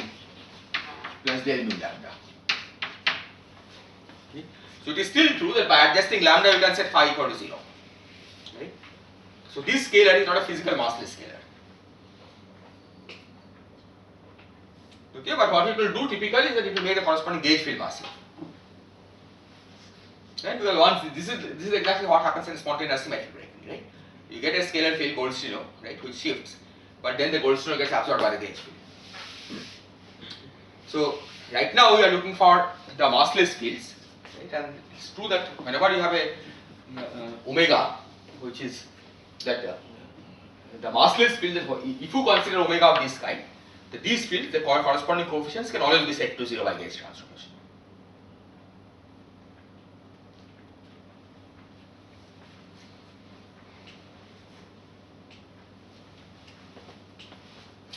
plus del mu lambda. Okay. So it is still true that by adjusting lambda you can set phi equal to 0. Right? So this scalar is not a physical massless scalar. Okay, but what it will do typically is that it will make the corresponding gauge field massive. Right? Because once this is exactly what happens in spontaneous symmetry breaking, right? You get a scalar field Goldstino, right, which shifts, but then the Goldstino gets absorbed by the gauge field. So right now we are looking for the massless fields, right? And it's true that whenever you have a omega, which is that the massless field, if you consider omega of this kind, that these fields, the corresponding coefficients can always be set to 0 by Gauge transformation.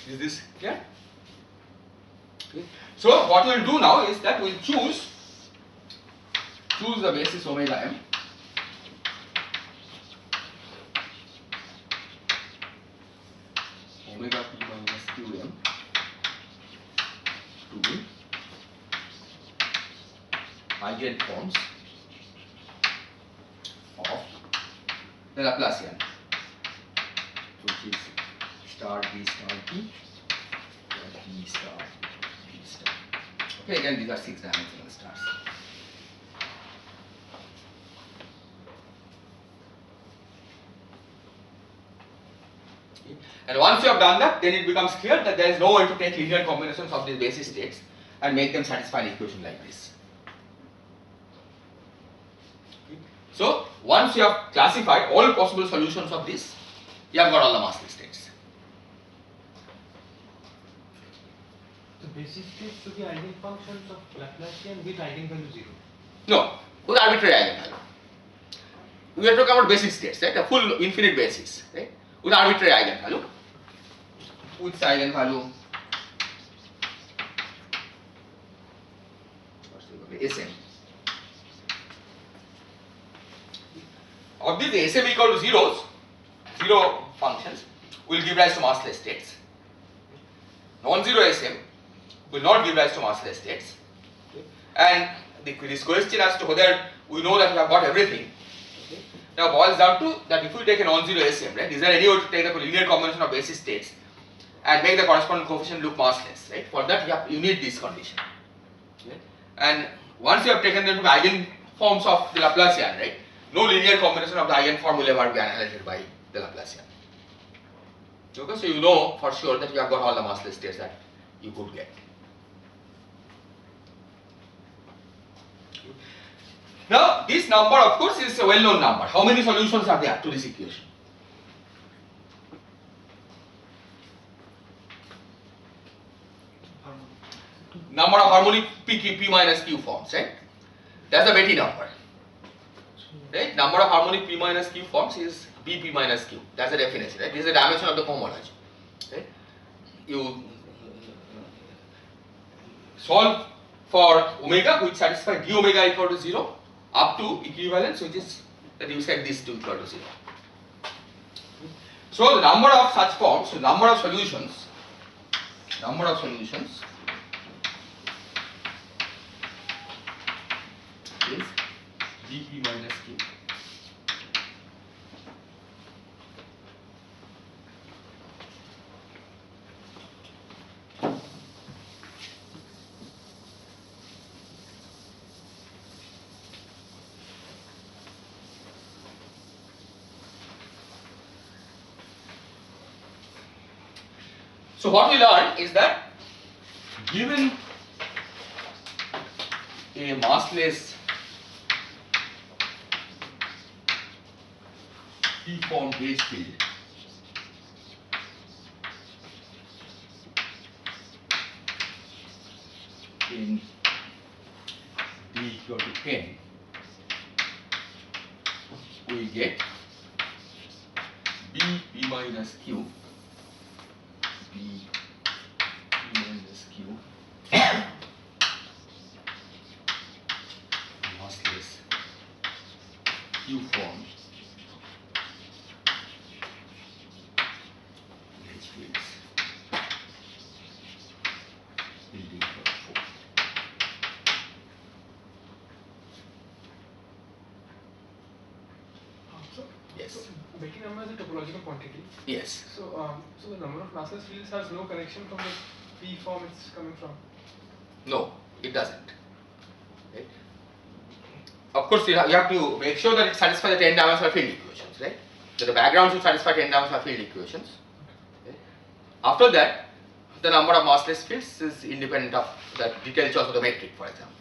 Is this clear? Okay. So what we will do now is that we will choose the basis omega m. Omega p minus qm to be eigenforms of the Laplacian, which is star d star t d star d star. Okay, again these are 6-dimensional stars. Okay. And once you have done that, then it becomes clear that there is no way to take linear combinations of these basis states and make them satisfy an equation like this. Okay. So once you have classified all possible solutions of this, you have got all the massless states. The basis states to be eigenfunctions of Laplacian with eigenvalue 0. No, with arbitrary eigenvalue. We are talking about basic states, right? A full infinite basis, right? With arbitrary eigenvalue. With eigenvalue, Sm. Of these Sm equal to zeros, zero functions will give rise to massless states. Non-zero Sm will not give rise to massless states. Okay. And this question as to whether we know that we have got everything, okay, now boils down to that if we take a non-zero Sm, right, is there any way to take a linear combination of basis states and make the corresponding coefficient look massless, right? For that you need this condition. Okay. And once you have taken them to the eigenforms of the Laplacian, right, no linear combination of the eigenform will ever be annihilated by the Laplacian. Okay, so you know for sure that you have got all the massless states that you could get. Now this number of course is a well-known number. How many solutions are there to this equation? Number of harmonic p minus q forms, right? That's the Betti number. Right? Number of harmonic p minus q forms is bp minus q. That's the definition, right? This is the dimension of the homology. Right? You solve for omega which satisfy d omega equal to 0 up to equivalence, which is that you set this to equal to 0. So the number of such forms, so number of solutions is dp minus q. So what we learned is that given a massless P-form gauge field in D equal to n, we get B minus Q, B minus Q massless Q form gauge fields in D equal to 4. Yes. Betty number is a topological quantity. Yes. So the number of massless fields has no connection from the P form it's coming from. No, it doesn't. Right? Of course, you have to make sure that it satisfies the 10-dimensional field equations, right? So the background should satisfy 10-dimensional field equations. Okay. After that, the number of massless fields is independent of the detailed choice of the metric, for example,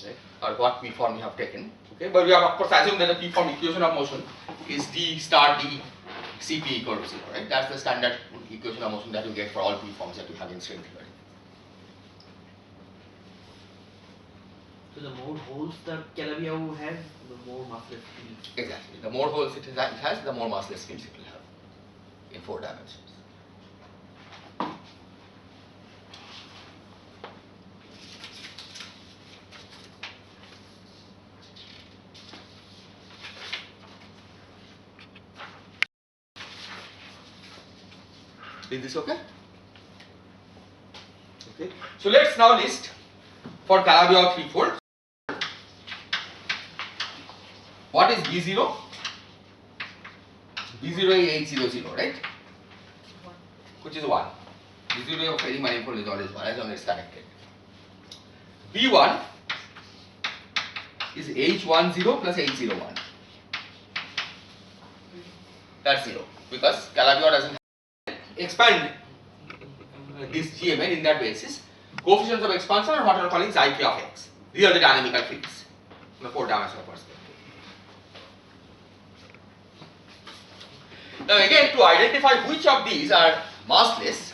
right? Or what P form we have taken. Okay, but we have of course assumed that the P form equation of motion is D star D Cp equal to 0, right? That's the standard equation of motion that you get for all P forms that you have in string theory. So the more holes the Calabi-Yau has, the more massless fields. Exactly. The more holes it has, the more massless fields it will have in 4 dimensions. Is this okay? Okay. So let's now list for Calabi-Yau threefold. What is B0? B0 is H00, right? Which is 1. B0 of any manifold is always 1 as long as it's connected. B1 is H10 plus H01. That's 0 because Calabi-Yau doesn't expand this GMN in that basis. Coefficients of expansion are what we are calling psi k of x. These are the dynamical fields in the 4-dimensional perspective. Now again, to identify which of these are massless,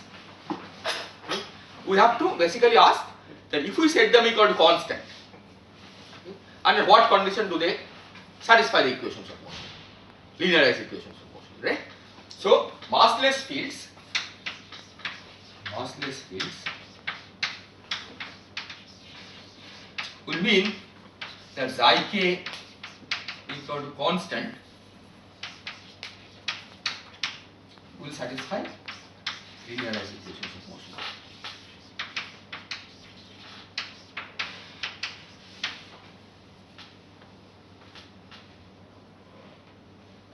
we have to basically ask that if we set them equal to constant, under what condition do they satisfy the equations of motion, linearized equations of motion, right? So massless fields will mean that psi k equal to constant will satisfy linearized equations of motion.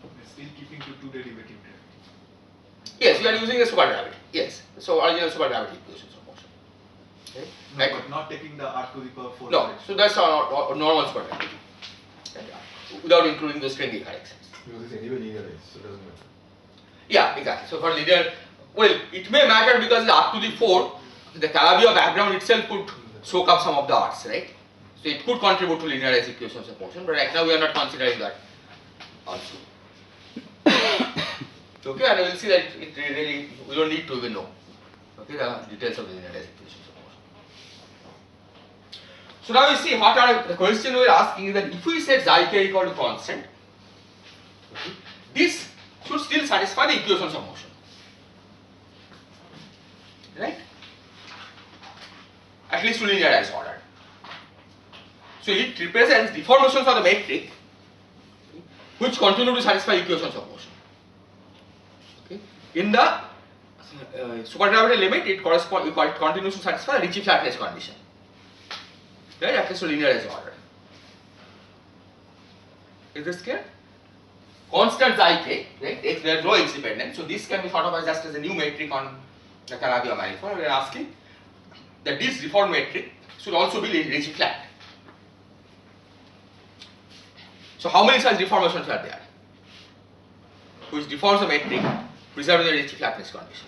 We're still keeping to 2 derivative there. Yes, we are using the supergravity. Yes, so original supergravity equations of motion. Okay. No, Right. but not taking the r to the power 4. No, so that's our normal supergravity. Right. Without including the stringy corrections. Because it's anyway linearized, so it doesn't matter. Yeah, exactly. So for linear, well, it may matter because the r to the 4, the Calabi-Yau background itself could soak up some of the r's, right? So it could contribute to linearized equations of motion, but right now we are not considering that also. Okay, and we will see that it really, we don't need to even know, okay, the details of the linearized equations of motion. So now you see what are the question we are asking is that if we set psi k equal to constant, okay, this should still satisfy the equations of motion, right? At least to linearized order. So it represents deformations of the metric which continue to satisfy equations of motion. Okay. In the supergravity limit, it continues to satisfy the Ricci flatness condition. Right, at least to linearized order. Is this clear? Constant ik, right? If there is no x dependence, so this can be thought of as just as a new metric on the Calabi-Yau manifold. We are asking that this deformed metric should also be Ricci flat. So how many such deformations are there which deforms the metric preserving the Ricci flatness condition?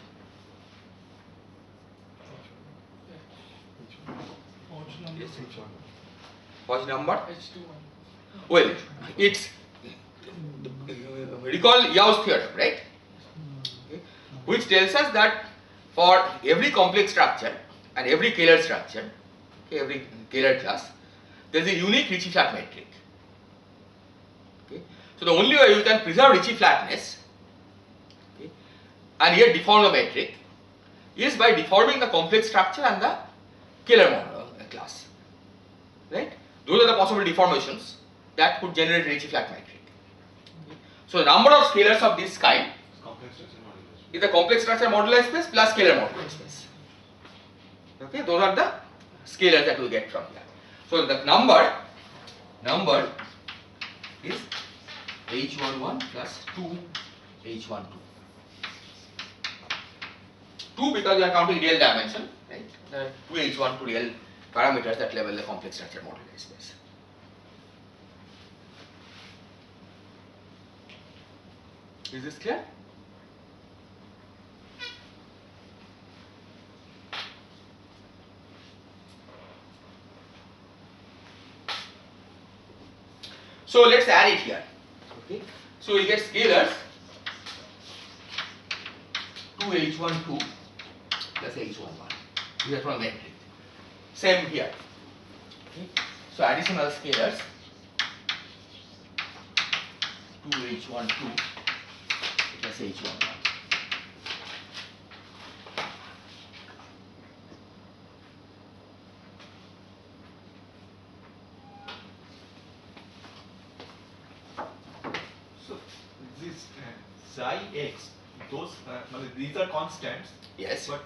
Yes. What's number? Well, it's recall Yau's theorem, right? Okay. Which tells us that for every complex structure and every Kähler structure, okay, every Kähler class, there is a unique Ricci flat metric. Okay. So the only way you can preserve Ricci flatness, okay, and yet deform the metric is by deforming the complex structure and the Kähler class. Right? Those are the possible deformations that could generate Ricci flat metric. Okay. So the number of scalars of this kind is the complex structure moduli space plus scalar moduli space. Okay, those are the scalars that we get from here. So the number is h11 plus 2h12. 2 because we are counting real dimension, right? There are 2h12 real parameters that level the complex structure moduli space. Is this clear? So let's add it here. Okay. So we get scalars 2h12 plus h11. We get from metric. Same here. Okay. So additional scalars 2h12 plus h11. So this psi x, these are constants. Yes. But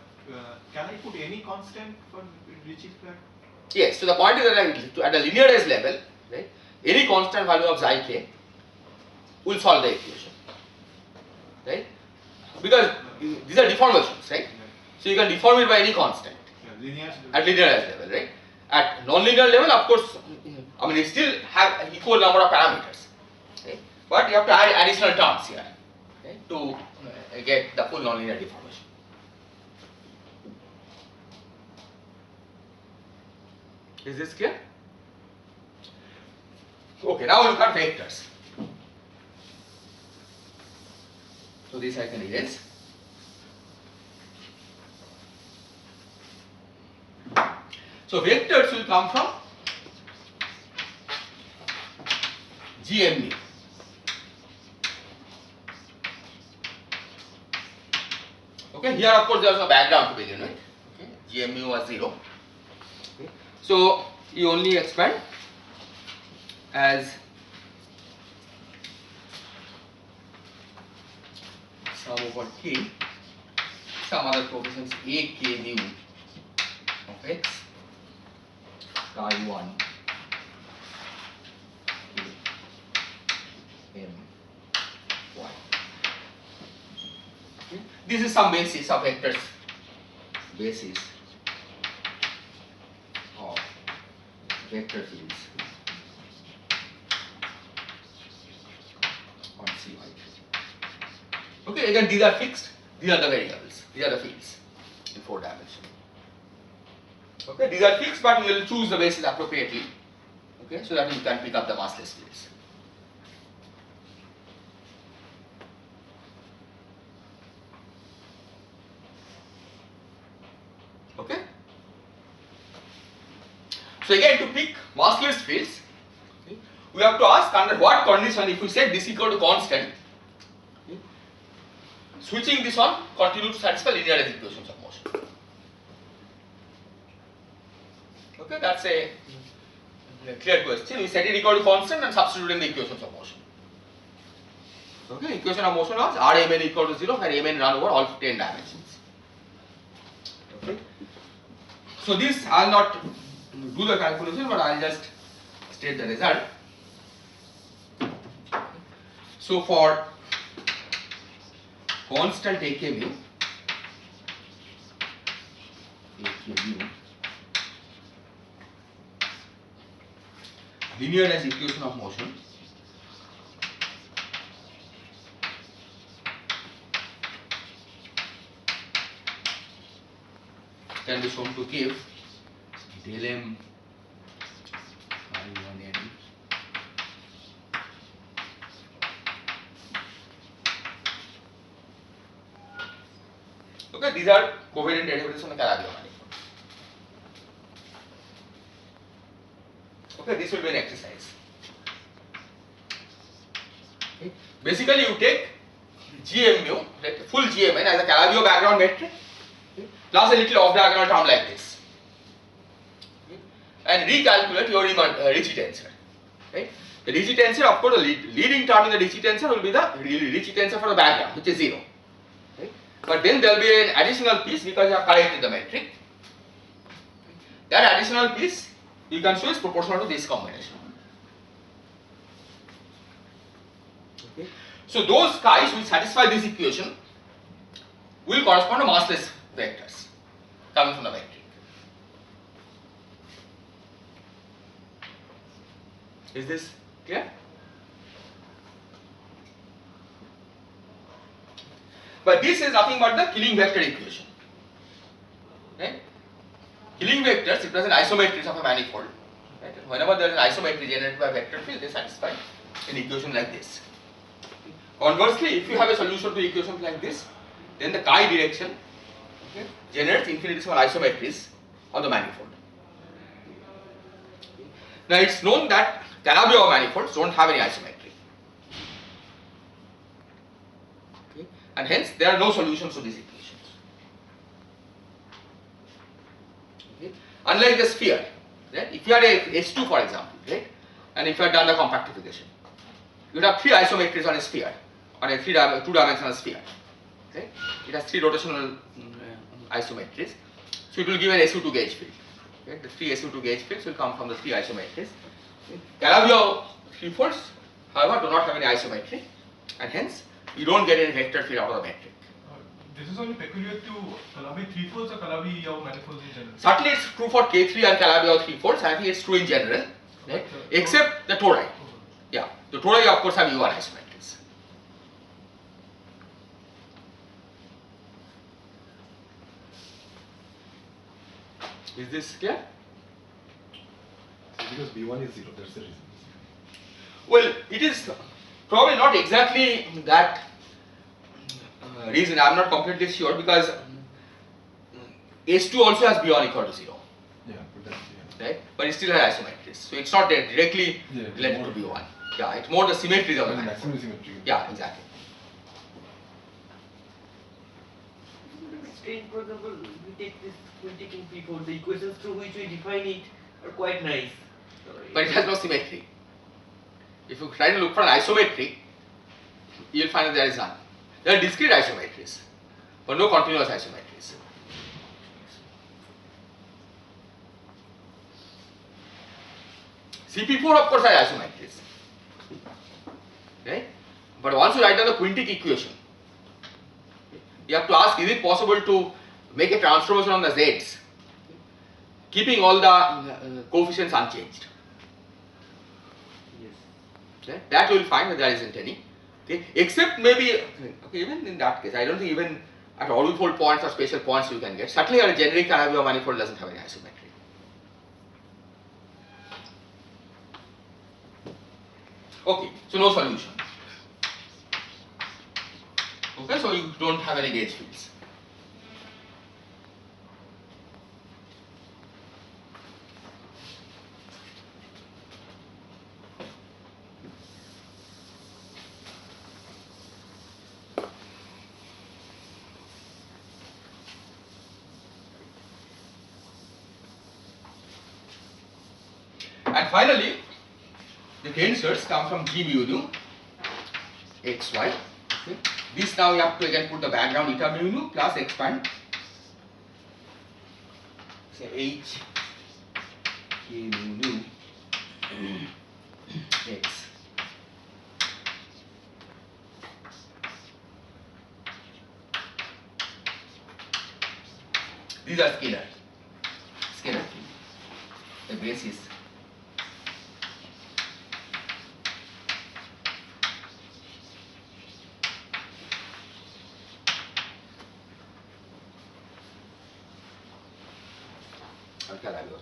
can I put any constant for Ricci flat? Yes. So the point is that at a linearized level, right, any constant value of psi k will solve the equation, right? Because these are deformations, right? So you can deform it by any constant at linearized level, right? At non-linear level, of course, I mean, you still have equal number of parameters, okay? But you have to add additional terms here, okay, to get the full non-linear deformation. Is this clear? Okay, now we look at vectors. So this I can erase. So vectors will come from GMU. Okay, here of course there is no background to begin with. Okay, GMU was 0. Okay. So you only expand as sum over k, some other coefficients a k mu of x, chi 1 k m y. Okay. This is some basis of vectors, basis of vector fields on CY. Okay, again these are fixed, these are the variables, these are the fields in 4 dimensions. Okay, these are fixed, but we will choose the basis appropriately, okay, so that we can pick up the massless fields. Okay. So again, to pick massless fields, okay, we have to ask under what condition, if we set this equal to constant, okay, switching this on continue to satisfy linearized equations of motion. Okay, that's a clear question. We set it equal to constant and substitute in the equations of motion. Okay, equation of motion was Rmn equal to 0 where mn run over all 10 dimensions. Okay. So this I will not do the calculation, but I will just state the result. So for constant Akmu, linear as equation of motion, can be shown to give del m by 1n okay, these are covariant derivatives on the Calabi-Yau manifold. Okay, this will be an exercise. Okay. Basically, you take GMU, like full GMN as a Calabi-Yau background metric, plus a little off diagonal term like this, and recalculate your Ricci tensor. Right? The Ricci tensor, of course, the leading term in the Ricci tensor will be the Ricci tensor for the background, which is 0. Right? But then there will be an additional piece because you have corrected the metric. That additional piece you can show is proportional to this combination. Okay. So those chi's which satisfy this equation will correspond to massless vectors coming from the metric. Is this clear? But this is nothing but the killing vector equation. Right? Killing vectors represent isometries of a manifold. Right? Whenever there is an isometry generated by a vector field, they satisfy an equation like this. Conversely, if you have a solution to equation like this, then the chi direction generates infinitesimal isometries of the manifold. Now it's known that Calabi-Yau manifolds don't have any isometry. Okay. And hence there are no solutions to these equations. Okay. Unlike the sphere, right? If you had a S2 for example, right? And if you had done the compactification, you would have 3 isometries on a sphere, on a 2-dimensional sphere. Okay. It has 3 rotational isometries, so it will give an SU2 gauge field. Okay. The 3 SU2 gauge fields will come from the 3 isometries. Okay. Calabi-Yau three-folds, however, do not have any isometry, and hence you don't get any vector field out of the metric. This is only peculiar to Calabi three-folds or Calabi-Yau manifolds in general? Certainly it's true for K3 and Calabi-Yau three-folds. I think it's true in general, right? Except the tori. Yeah, the tori of course have U1 isometries. Is this clear? Because B1 is 0, that's the reason. Well, it is probably not exactly that reason. I am not completely sure because S2 also has B1 equal to 0. Yeah, but that's, Right? But it still has isometries. So it's not directly Yeah, related more- to B1. Yeah, it's more the symmetries of the the manifold. maximum symmetry. Yeah, exactly. Strange, for example, we take this quintic in P4, the equations through which we define it are quite nice. But it has no symmetry. If you try to look for an isometry, you will find that there is none. There are discrete isometries, but no continuous isometries. CP4 of course has isometries, right? But once you write down the quintic equation, you have to ask, is it possible to make a transformation on the z's, keeping all the coefficients unchanged? Yes. Okay? That you will find that there isn't any. Okay? Except maybe, okay, even in that case, I don't think even at orbifold points or spatial points you can get. Certainly a generic Calabi-Yau manifold doesn't have any isometry. Okay, so no solution. Okay, so you don't have any gauge fields. And finally, the tensors come from G mu nu xy. Okay. This now you have to again put the background eta mu nu plus expand. Say h k mu nu x. These are scalar. Scalar. The basis. Calabi-Yau.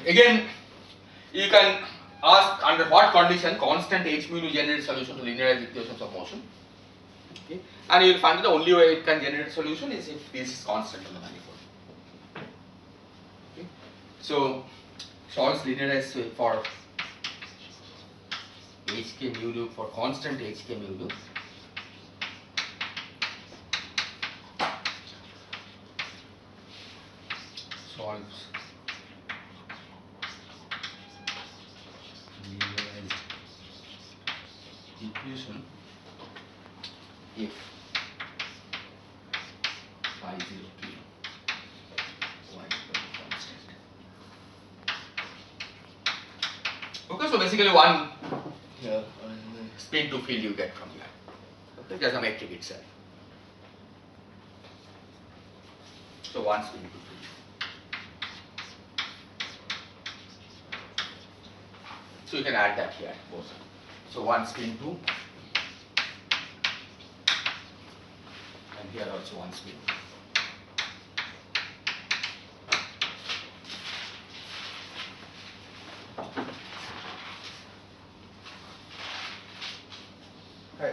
Again, you can ask under what condition constant h mu nu generates solution to linearized equations of motion. Okay. And you will find that the only way it can generate a solution is if this is constant on the manifold. Okay. So, solves linearized for hk mu nu for constant hk mu nu. Solves linearized equation if phi 0 to y constant. Okay, so basically one spin to field you get from here. Okay, just a metric itself. So one spin to field. So you can add that here both. So one spin 2. And here also one spin.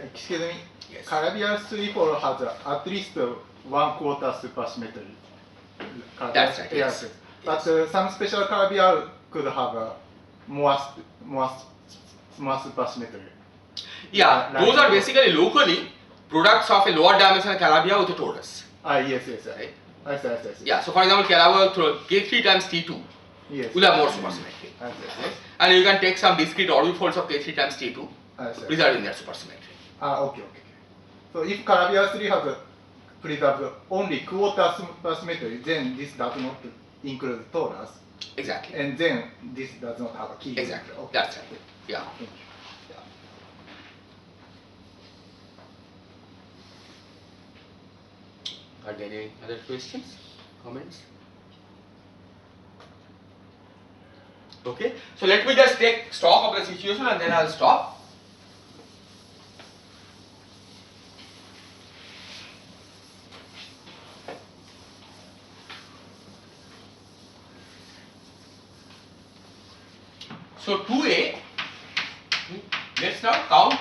Excuse me. Yes. Calabi-Yau 3-4 has at least 1/4 supersymmetry. That's right, yes. But some special Calabi-Yau could have more supersymmetry. Yeah, Like- those are basically locally products of a lower dimensional Calabi-Yau with a torus. Yes. Right. Yes. Yeah, so for example, Calabi-Yau through K3 times T2 Yes. will have more supersymmetry. Yes. And you can take some discrete orbifolds of K3 times T2, Yes. preserving that supersymmetry. Okay. So if Calabi-Yau 3 has preserved only quarter supersymmetry, then this does not include torus, Exactly. and then this does not have a key. Exactly. Okay. That's right. Yeah. Thank you. Are there any other questions, comments? Okay, so let me just take stock of the situation and then I'll stop. So 2A, let's now count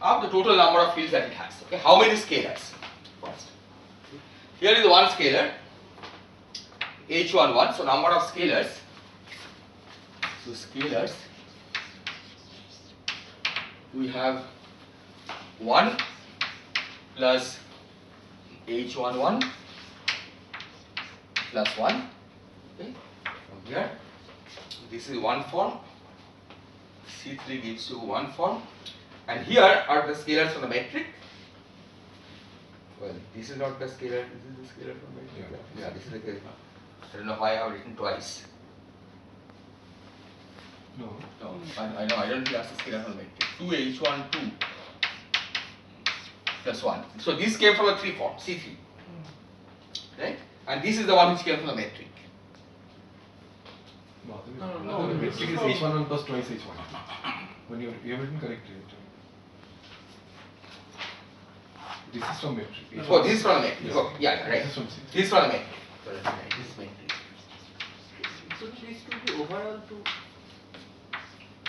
up the total number of fields that it has. Okay, how many scalars? First, here is one scalar, h11. So number of scalars. So scalars, we have 1 plus h11 plus 1. Okay, from here, this is one form. C3 gives you one form, and here are the scalars from the metric. Well, this is not the scalar, this is the scalar from metric. Yeah, this is the scalar. I don't know why I have written twice. No. No, I know, I don't think that's the scalar from the metric. 2h12 plus 1. So this came from a 3 form, C3. Right? And this is the one which came from the metric. No, the metric is h11 plus twice h1. When you have written correctly. This is from metric. Oh, this is from the metric. Okay, yeah, right. This is from C3. This is from the metric. Right, this is metric. So this could be overall to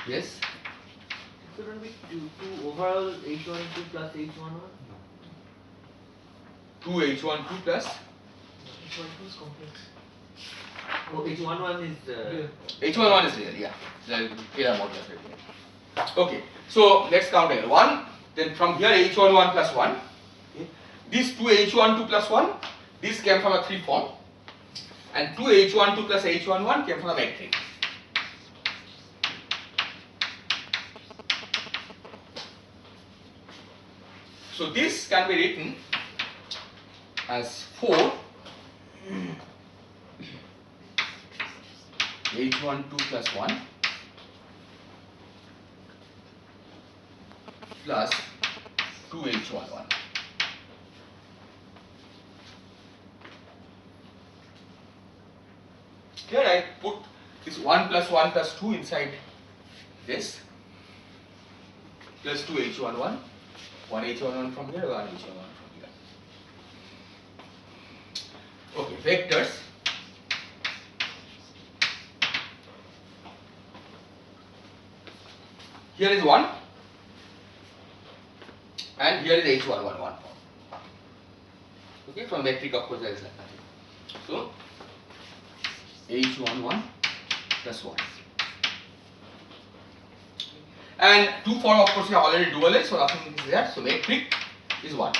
Yes? shouldn't be two overall h12 plus h11. 2h12 plus H12 is complex. Oh, h11 is h11 is real, yeah. The scalar modulus right here. Okay, so let's count again. 1, then from here h11 plus 1. Okay. This 2h12 plus 1, this came from a 3 form. And 2h12 plus h11 came from a metric. So this can be written as 4 H12 plus 1 plus 2 H11. Here I put this 1 plus 1 plus 2 inside this plus 2 H11, 1 H11 from here, 1 H11 from here. Okay, vectors. Here is 1 and here is H11 form. Okay, from metric of course there is nothing. So H11 plus 1. And 2 form of course we have already dualized, so nothing is there. So metric is 1.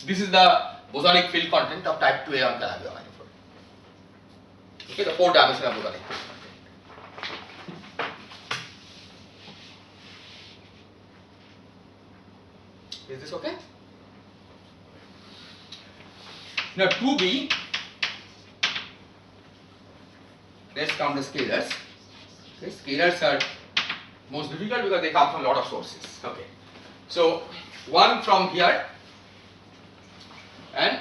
This is the bosonic field content of type 2A on Calabi-Yau manifold. Okay, the 4-dimensional bosonic field content. Is this okay? Now 2B, let's count the scalars. Okay, scalars are most difficult because they come from a lot of sources. Okay, so 1 from here and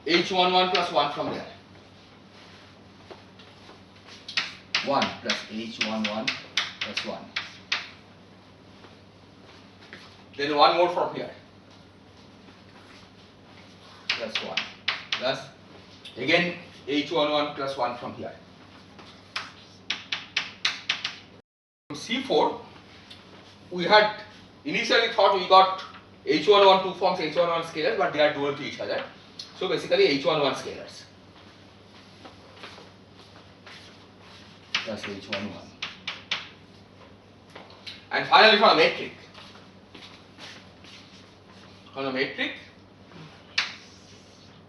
H11 plus 1 from there. 1 plus H11 plus 1. Then 1 more from here. Plus 1. Plus again H11 plus 1 from here. From C4, we had initially thought we got H11 two forms H11 scalars, but they are dual to each other. So basically H11 scalars plus H11. And finally from a metric. From a metric,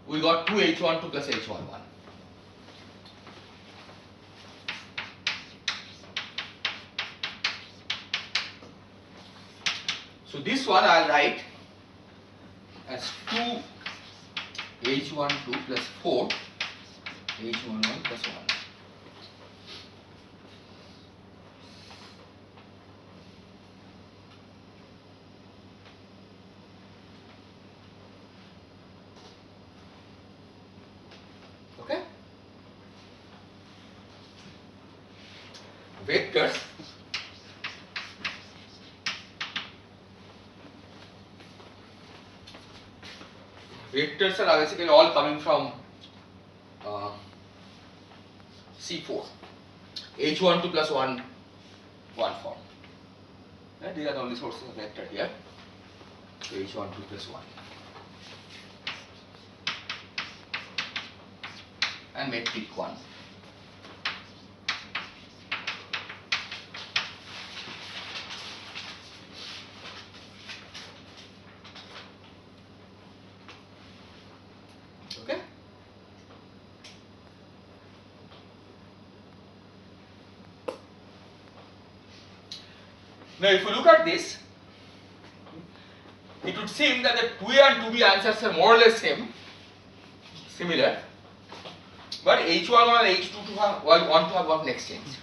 we got 2 H12 plus H11. So this one I will write as 2 H12 plus 4 H11 plus 1. Okay? Vectors. Vectors are basically all coming from C4, H12 plus 1 form. Right? These are the only sources of vector here. So H12 plus 1. And metric 1. Okay? Now if you look at this, it would seem that the 2A and 2B answers are more or less similar, but H11 and H22 want to have one exchange.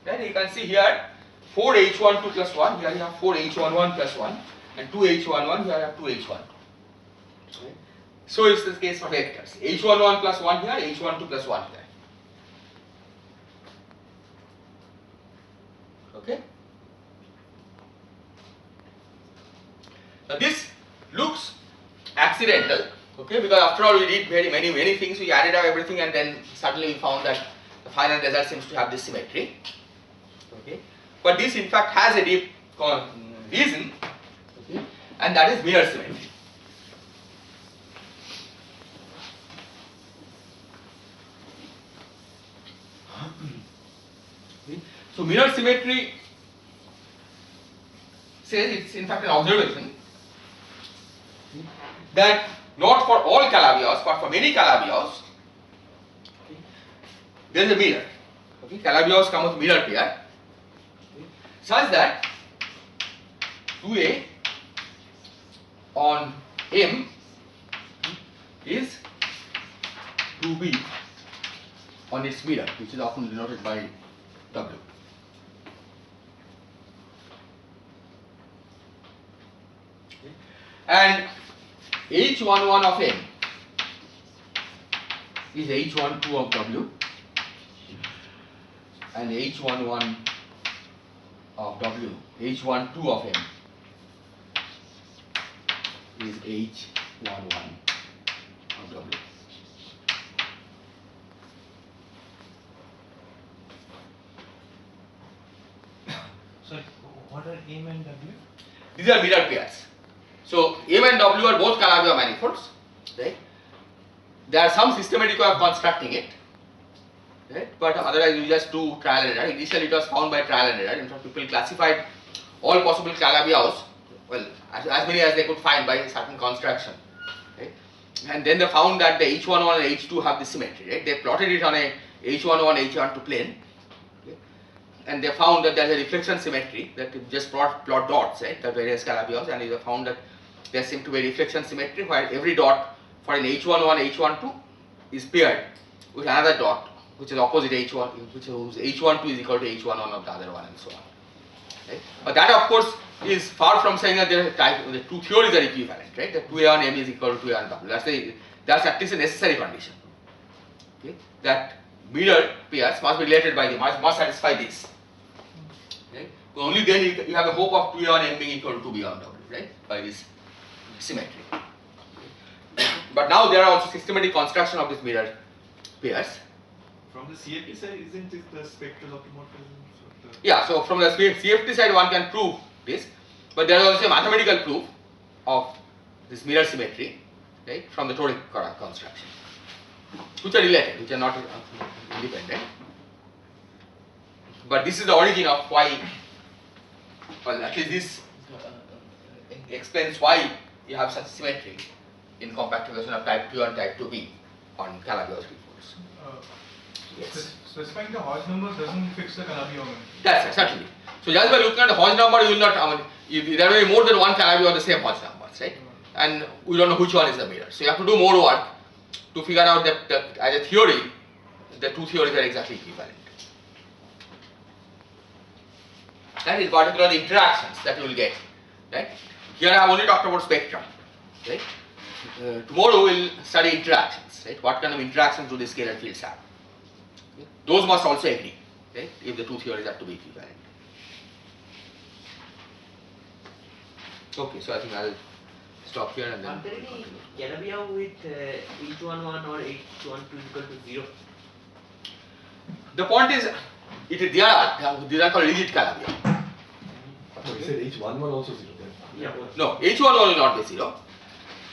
Then you can see here 4 H12 plus 1, here you have 4 H11 plus 1, and 2 H11, here you have 2 H12. Okay. So it's the case for vectors. H11 plus 1 here, H12 plus 1 here. Okay. Now this looks accidental, okay, because after all we did many things, we added up everything and then suddenly we found that the final result seems to have this symmetry. Okay. But this in fact has a deep reason, okay, and that is mirror symmetry. So mirror symmetry says it's in fact an observation that not for all Calabi-Yaus but for many Calabi-Yaus there is a mirror. Okay, Calabi-Yaus come with mirror pair such that 2a on m is 2b on its mirror, which is often denoted by w. And h11 of m is h12 of w, and h11 of w, h12 of m is h11 of w. Sorry, what are M and W? These are mirror pairs. So m and w are both Calabi-Yau manifolds, right? There are some systematic way of constructing it, right? But otherwise you just do trial and error. Initially it was found by trial and error. In fact, people classified all possible Calabi-Yaus, well, as many as they could find by certain construction, right? And then they found that the H11 and H2 have this symmetry, right? They plotted it on a H11, H12 plane, okay? And they found that there is a reflection symmetry, that you just plot dots, right? The various Calabi-Yaus, and they found that there seems to be a reflection symmetry where every dot for an H11, H12 is paired with another dot which is opposite H1, which is H12 is equal to H11 of the other one, and so on. Right? But that of course is far from saying that the two theories are equivalent, right? That 2a on m is equal to 2a on w. That's at least a necessary condition. Okay? That mirror pairs must be related by the must satisfy this. Right? So only then you have a hope of 2a on m being equal to 2b on w, right? By this symmetry. But now there are also systematic construction of these mirror pairs. From the CFT side, isn't it the spectral automorphism? Yeah, so from the CFT side one can prove this, but there is also a mathematical proof of this mirror symmetry, right, from the toric construction, which are related, which are not independent. But this is the origin of why, well, at least this explains why you have such symmetry in compactification of type 2 and type 2b on Calabi-Yau folds. Yes. Specifying the Hodge number doesn't fix the Calabi-Yau. That's right, certainly. So just by looking at the Hodge number, you will not, there will be more than one Calabi-Yau or the same Hodge numbers, right? And we don't know which one is the mirror. So you have to do more work to figure out that as a theory, the two theories are exactly equivalent. And in particular the interactions that you will get, right? Here I have only talked about spectrum, right? Tomorrow we will study interactions, right? What kind of interactions do the scalar fields have? Okay? Those must also agree, right? If the two theories are to be equivalent. Okay, so I think I will stop here and then. Are there any Calabi-Yau with H11 or H12 is equal to 0? The point is, these are called rigid Calabi-Yau. So you said H11 also 0 then? Yeah. No, H11 will not be 0.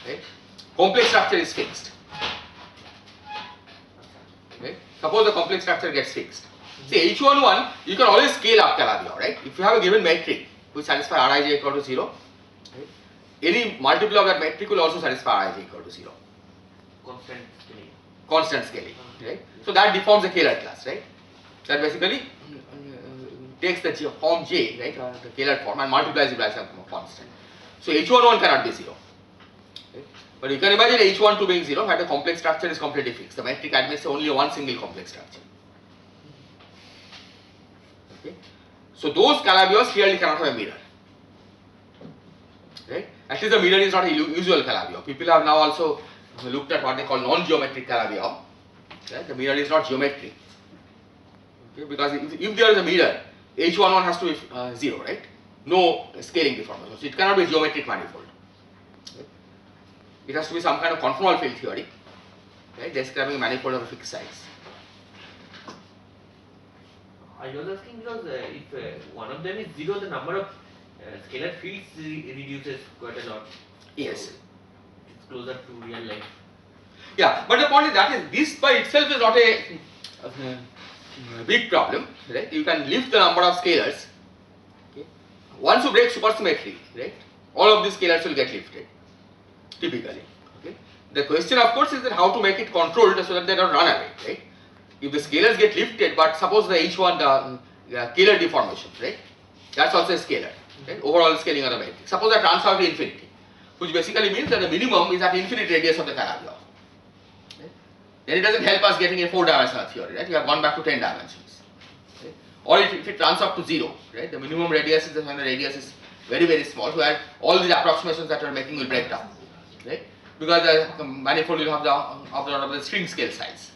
Right? Complex structure is fixed. Right? Suppose the complex structure gets fixed. See, H11, you can always scale up Calabi-Yau, right? If you have a given metric which satisfies Rij equal to 0, right? Any multiple of that metric will also satisfy Rij equal to 0. Constant scaling. Constant scaling, right? So that deforms a Kähler class, right? That basically takes the form J, right, the Kähler form, and multiplies it by some constant. So H11 cannot be 0. Right? But you can imagine H12 being 0 where the complex structure is completely fixed. The metric admits only one single complex structure. Okay? So those Calabi-Yaus clearly cannot have a mirror. Right? At least the mirror is not a usual Calabi-Yau. People have now also looked at what they call non-geometric Calabi-Yau. Right? The mirror is not geometric. Okay? Because if there is a mirror, H11 has to be 0, right? No scaling deformation. So it cannot be a geometric manifold. Okay? It has to be some kind of conformal field theory, right? Describing a manifold of a fixed size. I was asking because if one of them is 0, the number of scalar fields reduces quite a lot. Yes. So it's closer to real life. Yeah, but the point is that this by itself is not a big problem, right? You can lift the number of scalars. Okay? Once you break supersymmetry, right? All of these scalars will get lifted, typically. Okay? The question, of course, is that how to make it controlled so that they don't run away, right? If the scalars get lifted, but suppose the H1, the Kähler deformation, right? That's also a scalar, right? Overall scaling of the matrix. Suppose I transfer to infinity, which basically means that the minimum is at infinite radius of the Calabi-Yau. Right? Then it doesn't help us getting a 4-dimensional theory, right? We have gone back to 10 dimensions. Right? Or if it runs up to 0, right? The minimum radius is when the radius is very, very small, where all these approximations that you are making will break down, right? Because the manifold will have the string scale size.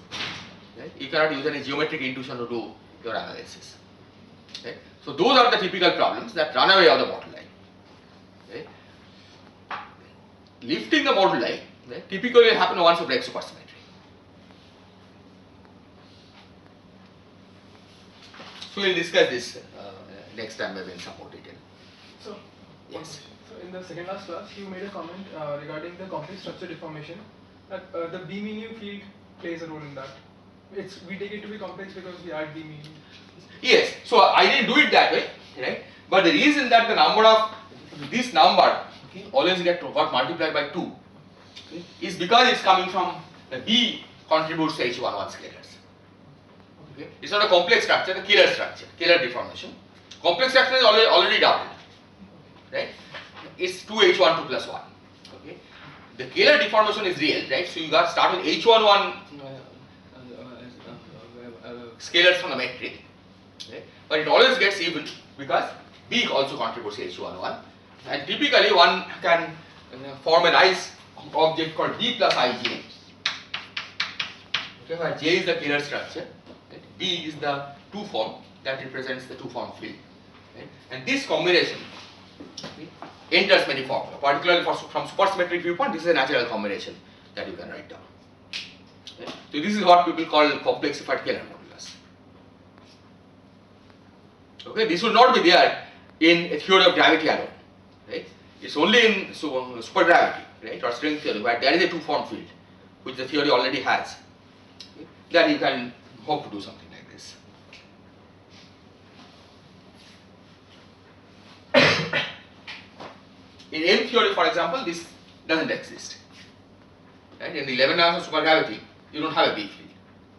Right? You cannot use any geometric intuition to do your analysis. Right? So those are the typical problems that run away of the moduli. Right? Lifting the moduli, right, typically will happen once you break supersymmetry. So we will discuss this next time maybe in some more detail. So, Yes. so in the second last class, you made a comment regarding the complex structure deformation that the B mu field plays a role in that. We take it to be complex because we add B mu. Yes, so I didn't do it that way, right? But the reason that the number of this number always got multiplied by 2 is because it's coming from the B contributes to H11 scalars. Okay? It's not a complex structure, the Kähler deformation. Complex structure is already doubled, right? It's 2H12 plus 1. Okay? The Kähler deformation is real, right? So you got start with H11 scalars from the metric. Okay. But it always gets even because B also contributes H11, and typically one can form a nice object called B plus Ij, okay, where J is the Kähler structure, right? B is the 2 form that represents the 2 form field, right? And this combination enters many formula, particularly from supersymmetric viewpoint. This is a natural combination that you can write down. Okay. So this is what people call complexified Kähler modulus. Okay, this would not be there in a theory of gravity alone, right? It's only in supergravity, right, or string theory, where there is a 2 form field, which the theory already has. Okay? Then you can hope to do something like this. In M theory, for example, this doesn't exist. Right? In the 11 dimensional supergravity, you don't have a B field,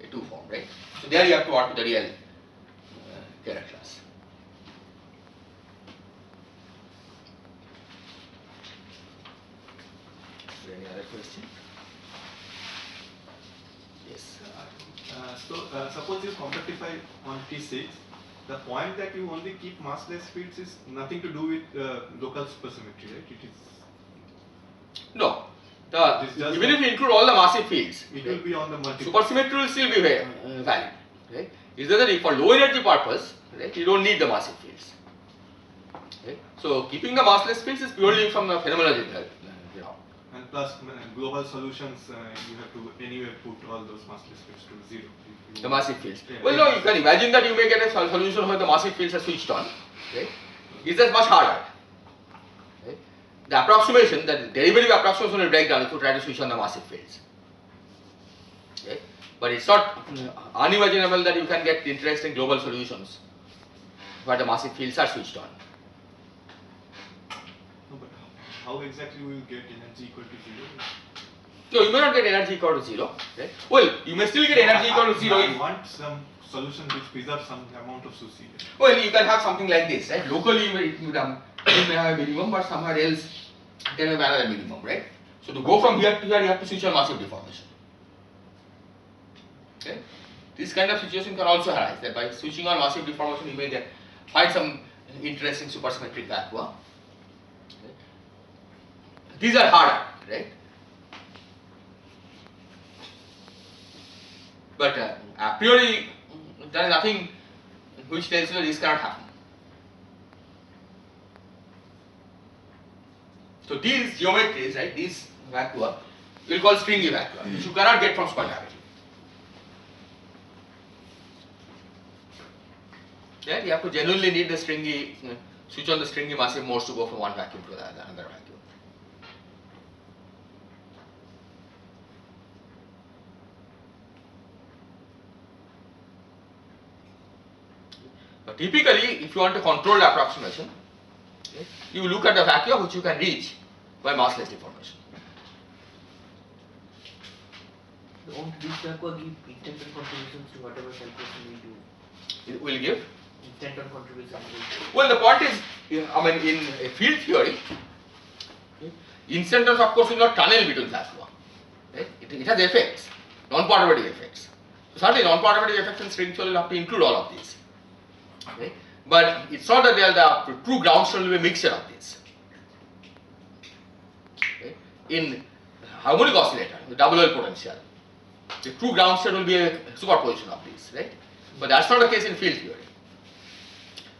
a 2 form, right? So there you have to work with the real Kähler class. Any other question? Yes. Suppose you compactify on T6, the point that you only keep massless fields is nothing to do with local supersymmetry, right? It is. No. This just Even if you include all the massive fields, it will be on the multiple. supersymmetry will still be valid. Right? Is that for low energy purpose, right, you don't need the massive fields. Right? So keeping the massless fields is purely from the phenomenological. And plus global solutions, you have to anyway put all those massless fields to 0. The massive fields. Yeah, Well, no, you can imagine that you may get a solution where the massive fields are switched on. Right? It's just much harder. Right? The approximation, the derivative approximation will break down if you try to switch on the massive fields. Okay? But it's not unimaginable that you can get interesting global solutions where the massive fields are switched on. No, but how exactly will you get energy equal to 0? No, you may not get energy equal to 0. Right? Well, you may still get energy equal to 0 I if. want some solution which preserves some amount of sushi. Well, you can have something like this, right? Locally, you may have a minimum, but somewhere else, there may be another minimum, right? So to go from here to here, you have to switch on massive deformation. Okay? This kind of situation can also arise, that by switching on massive deformation, you may find some interesting supersymmetric vacua. Okay? These are harder, right? But a priori, there is nothing which tells you this cannot happen. So these geometries, right, these vacua, we will call stringy vacua, which you cannot get from supergravity. Yeah, you have to genuinely need the stringy, switch on the stringy massive modes to go from one vacuum to another vacuum. But typically, if you want a controlled approximation, okay, you look at the vacua which you can reach by massless deformation. Won't this vacua give instant contributions to whatever calculation we do? It will give. Instant contribution. Well, the point is, I mean, in field theory, incidence of course will not tunnel between plasma. Right? It has effects, non-perturbative effects. So certainly non-perturbative effects in string theory will have to include all of these. Right? But it's not that they are the true ground state will be a mixture of these. Okay. In harmonic oscillator, the double well potential, the true ground state will be a superposition of these, right? But that's not the case in field theory.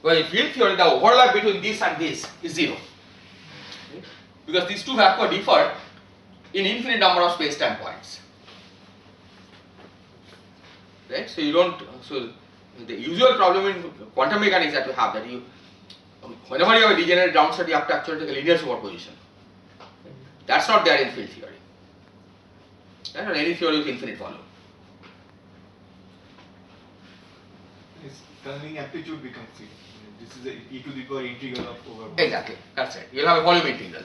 Well, in field theory, the overlap between this and this is zero, right? Because these two vacua differ in infinite number of space-time points, right? So you don't. So the usual problem in quantum mechanics that you have, that you, whenever you have a degenerate ground state, you have to actually take a linear superposition. That's not there in field theory. Right? Or any theory with infinite volume. Its tunneling amplitude becomes zero. This is a e to the power integral of over. Exactly. That's right. You'll have a volume integral.